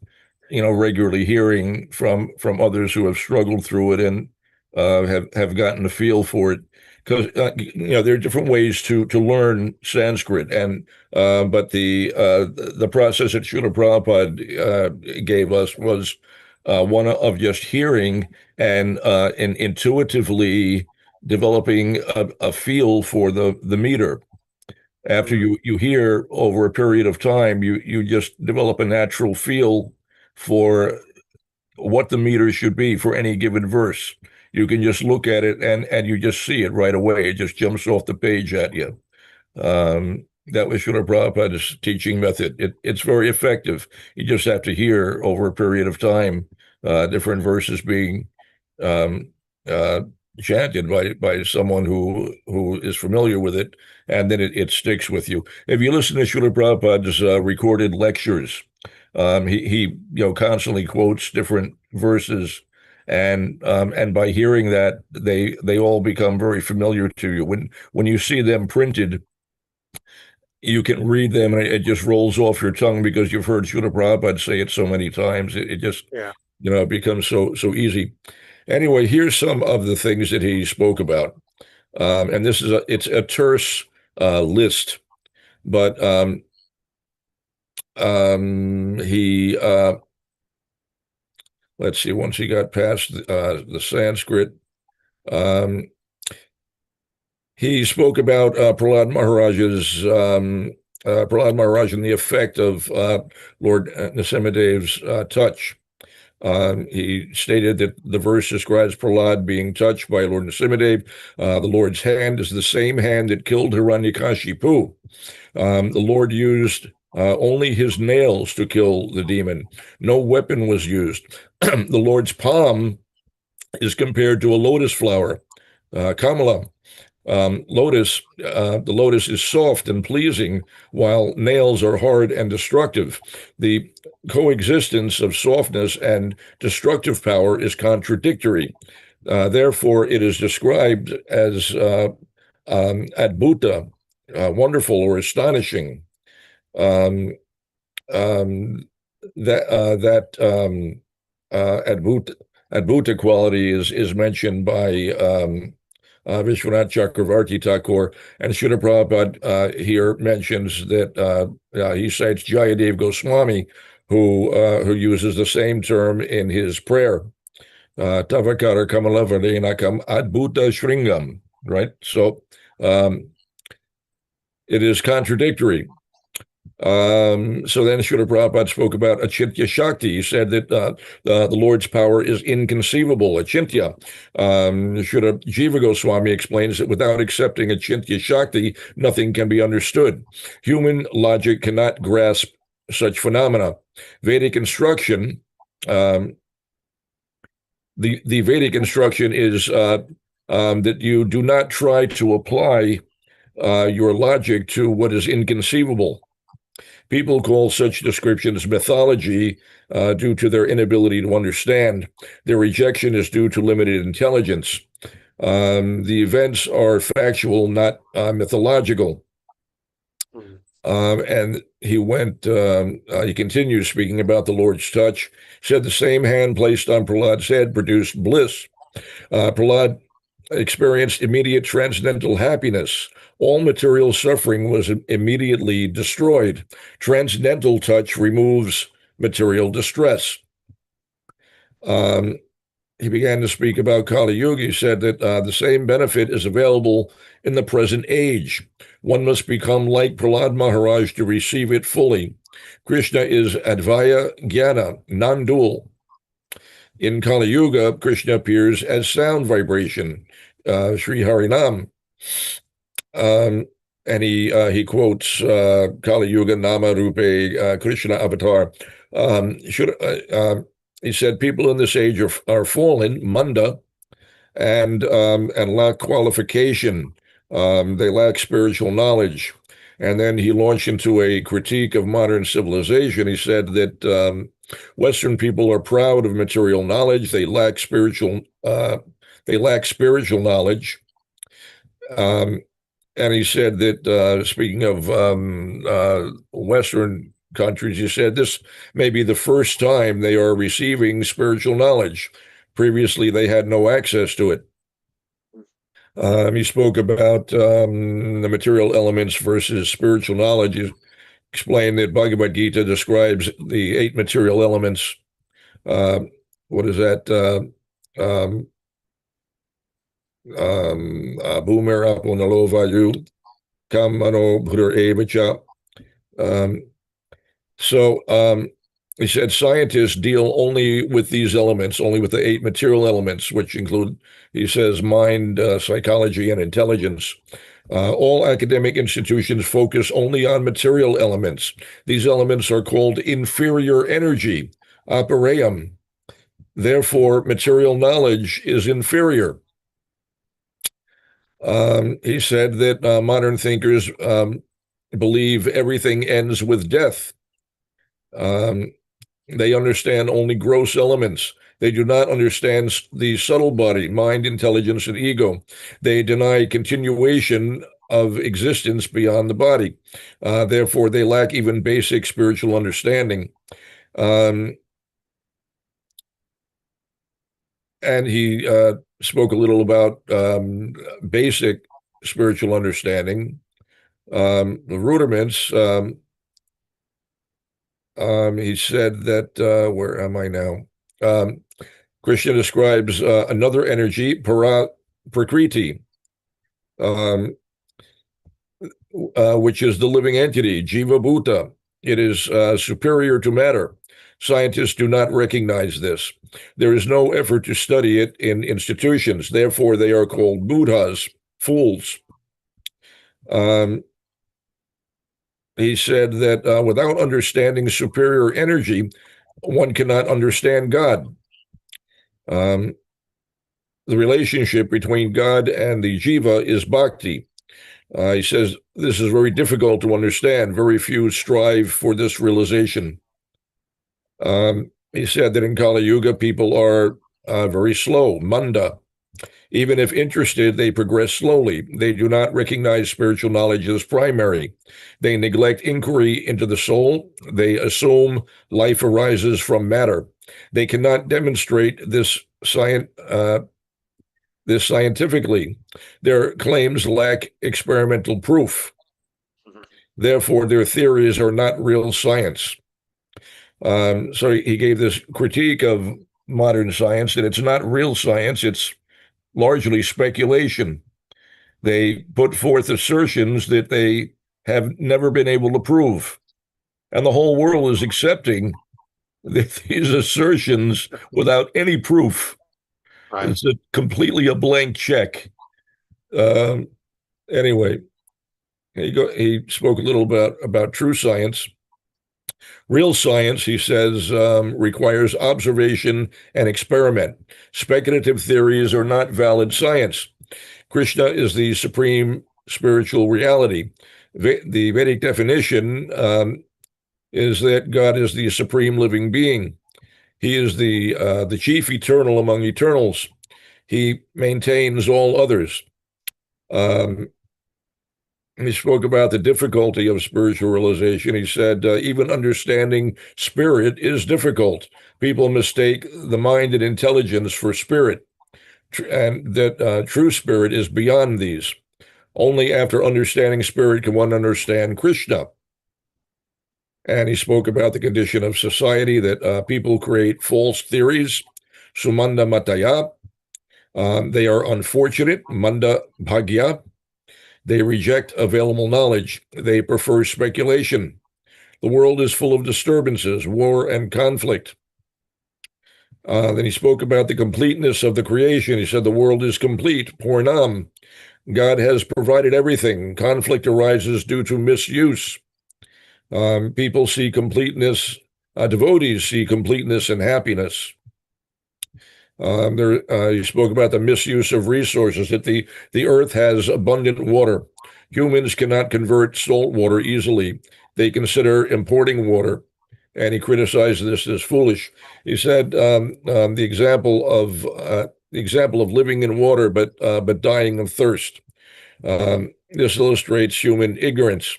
regularly hearing from others who have struggled through it and have gotten a feel for it. Because there are different ways to learn Sanskrit, and but the process that Srila Prabhupada gave us was one of just hearing and intuitively developing a feel for the meter. After Mm. you hear over a period of time, you just develop a natural feel for what the meter should be for any given verse. You can just look at it and you just see it right away. It just jumps off the page at you. That was Srila Prabhupada's teaching method. It's very effective. You just have to hear over a period of time different verses being um, uh, chanted by someone who is familiar with it, and then it sticks with you. If you listen to Srila Prabhupada's recorded lectures, he constantly quotes different verses, and by hearing that, they all become very familiar to you. When you see them printed, you can read them and it just rolls off your tongue because you've heard Srila Prabhupada say it so many times. It just, Yeah. it becomes so easy. Anyway, here's some of the things that he spoke about. And it's a terse list, but he, let's see, once he got past the Sanskrit, um, he spoke about Prahlad Maharaj and the effect of Lord Narasimhadev's touch. He stated that the verse describes Prahlad being touched by Lord Narasimhadev. The Lord's hand is the same hand that killed Hiranyakashipu. The Lord used only his nails to kill the demon. No weapon was used. The Lord's palm is compared to a lotus flower, Kamala. The lotus is soft and pleasing, while nails are hard and destructive. The coexistence of softness and destructive power is contradictory. Therefore, it is described as adbhuta, wonderful or astonishing. Um, um, that adbhuta quality is mentioned by Vishwanath Chakravarti Thakur, and Srila Prabhupada here mentions that he cites Jayadev Goswami, who uses the same term in his prayer, Tavakara Kamalavardenakam Adbhuta Shringam, right? So it is contradictory. So then Srila Prabhupada spoke about Achintya Shakti. He said that the Lord's power is inconceivable, Achintya. Srila Jiva Goswami explains that without accepting Achintya Shakti, nothing can be understood. Human logic cannot grasp such phenomena. Vedic instruction, the Vedic instruction is that you do not try to apply your logic to what is inconceivable. People call such descriptions mythology due to their inability to understand. Their rejection is due to limited intelligence. The events are factual, not mythological. Mm. And he continues speaking about the Lord's touch, said the same hand placed on Prahlad's head produced bliss. Prahlad experienced immediate transcendental happiness. All material suffering was immediately destroyed. Transcendental touch removes material distress. He began to speak about Kali Yuga. He said that the same benefit is available in the present age. One must become like Prahlad Maharaj to receive it fully. Krishna is Advaya Jnana, non-dual. In Kali Yuga, Krishna appears as sound vibration, Sri Harinam. And he quotes Kali Yuga Nama Rupe Krishna Avatar. He said, people in this age are fallen, manda, and lack qualification. They lack spiritual knowledge. And then he launched into a critique of modern civilization. He said that Western people are proud of material knowledge. They lack spiritual knowledge. And he said that, speaking of Western countries, he said this may be the first time they are receiving spiritual knowledge. Previously, they had no access to it. He spoke about the material elements versus spiritual knowledge. He explained that Bhagavad Gita describes the 8 material elements. Uh, what is that? Boomer apo nalo vayu kamano buddha evacha. So he said scientists deal only with these elements, only with the 8 material elements, which include, he says, mind, psychology, and intelligence. All academic institutions focus only on material elements. These elements are called inferior energy, aparayam. Therefore, material knowledge is inferior. He said that modern thinkers believe everything ends with death. They understand only gross elements. They do not understand the subtle body, mind, intelligence, and ego. They deny continuation of existence beyond the body. Therefore, they lack even basic spiritual understanding. And he spoke a little about basic spiritual understanding, the rudiments. He said that, where am I now? Krishna describes another energy, prakriti, which is the living entity, jiva bhuta. It is superior to matter. Scientists do not recognize this. There is no effort to study it in institutions. Therefore, they are called buddhas, fools. He said that without understanding superior energy, one cannot understand God. The relationship between God and the jiva is bhakti. He says this is very difficult to understand. Very few strive for this realization. He said that in Kali Yuga, people are very slow, manda. Even if interested, they progress slowly. They do not recognize spiritual knowledge as primary. They neglect inquiry into the soul. They assume life arises from matter. They cannot demonstrate this scientifically. Their claims lack experimental proof. Therefore, their theories are not real science. So he gave this critique of modern science that it's not real science, it's largely speculation. They put forth assertions that they have never been able to prove. And the whole world is accepting these assertions without any proof. Right. It's completely a blank check. Anyway, he spoke a little about true science. Real science, he says, requires observation and experiment. Speculative theories are not valid science. Krishna is the supreme spiritual reality. The Vedic definition is that God is the supreme living being. He is the chief eternal among eternals. He maintains all others. He spoke about the difficulty of spiritual realization. He said, even understanding spirit is difficult. People mistake the mind and intelligence for spirit, and that true spirit is beyond these. Only after understanding spirit can one understand Krishna. And he spoke about the condition of society, that people create false theories, sumanda mataya. They are unfortunate, manda bhagya. They reject available knowledge. They prefer speculation. The world is full of disturbances, war, and conflict. Then he spoke about the completeness of the creation. He said the world is complete, purnam. God has provided everything. Conflict arises due to misuse. People see completeness, devotees see completeness and happiness. He spoke about the misuse of resources, that the earth has abundant water. Humans cannot convert salt water easily. They consider importing water, and he criticized this as foolish. He said the example of living in water but dying of thirst. This illustrates human ignorance.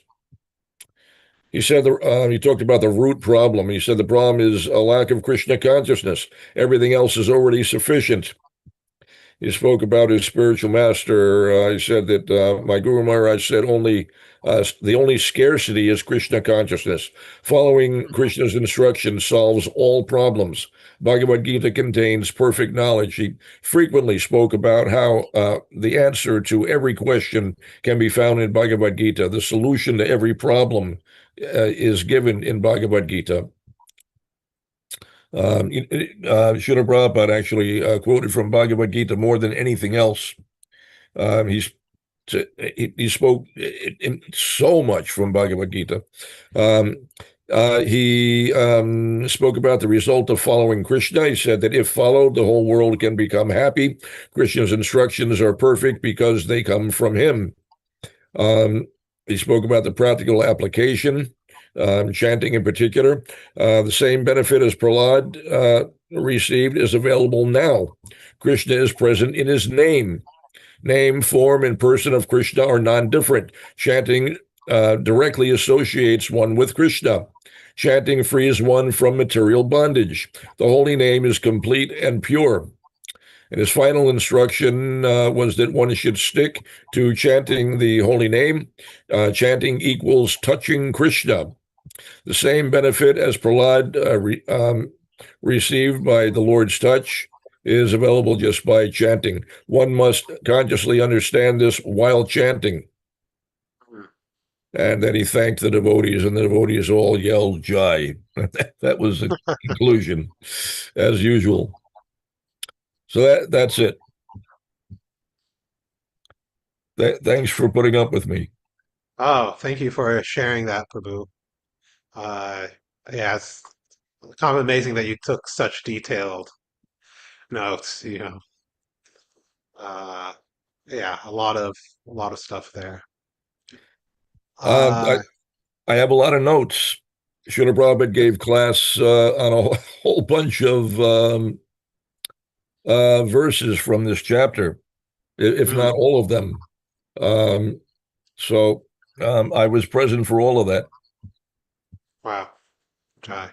He said he talked about the root problem. He said the problem is a lack of Krishna consciousness. Everything else is already sufficient. He spoke about his spiritual master. He said that my Guru Maharaj said the only scarcity is Krishna consciousness. Following Krishna's instructions solves all problems. Bhagavad Gita contains perfect knowledge. He frequently spoke about how the answer to every question can be found in Bhagavad Gita. The solution to every problem is given in Bhagavad Gita. Srila Prabhupada actually quoted from Bhagavad Gita more than anything else. Um, he's he spoke in so much from Bhagavad Gita. He spoke about the result of following Krishna. He said that if followed, the whole world can become happy. Krishna's instructions are perfect because they come from him. He spoke about the practical application, chanting in particular. The same benefit as Prahlad received is available now. Krishna is present in his name. Name, form, and person of Krishna are non-different. Chanting directly associates one with Krishna. Chanting frees one from material bondage. The holy name is complete and pure. And his final instruction was that one should stick to chanting the holy name. Chanting equals touching Krishna. The same benefit as Prahlad received by the Lord's touch is available just by chanting. One must consciously understand this while chanting. And then he thanked the devotees, and the devotees all yelled Jai. That was the conclusion, as usual. So that's it. Thanks for putting up with me. Oh, thank you for sharing that, Prabhu. Uh, yeah, it's kind of amazing that you took such detailed notes, you know. Uh, yeah, a lot of stuff there. I, Uh, I have a lot of notes. Srila Prabhupada gave class on a whole bunch of verses from this chapter, if not mm, all of them. Um, so I was present for all of that. wow. Okay.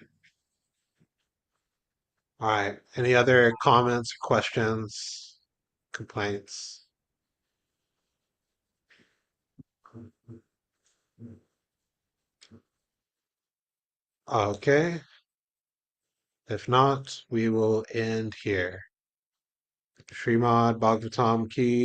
All right. Any other comments, questions, complaints? Okay. If not, we will end here. Srimad Bhagavatam ki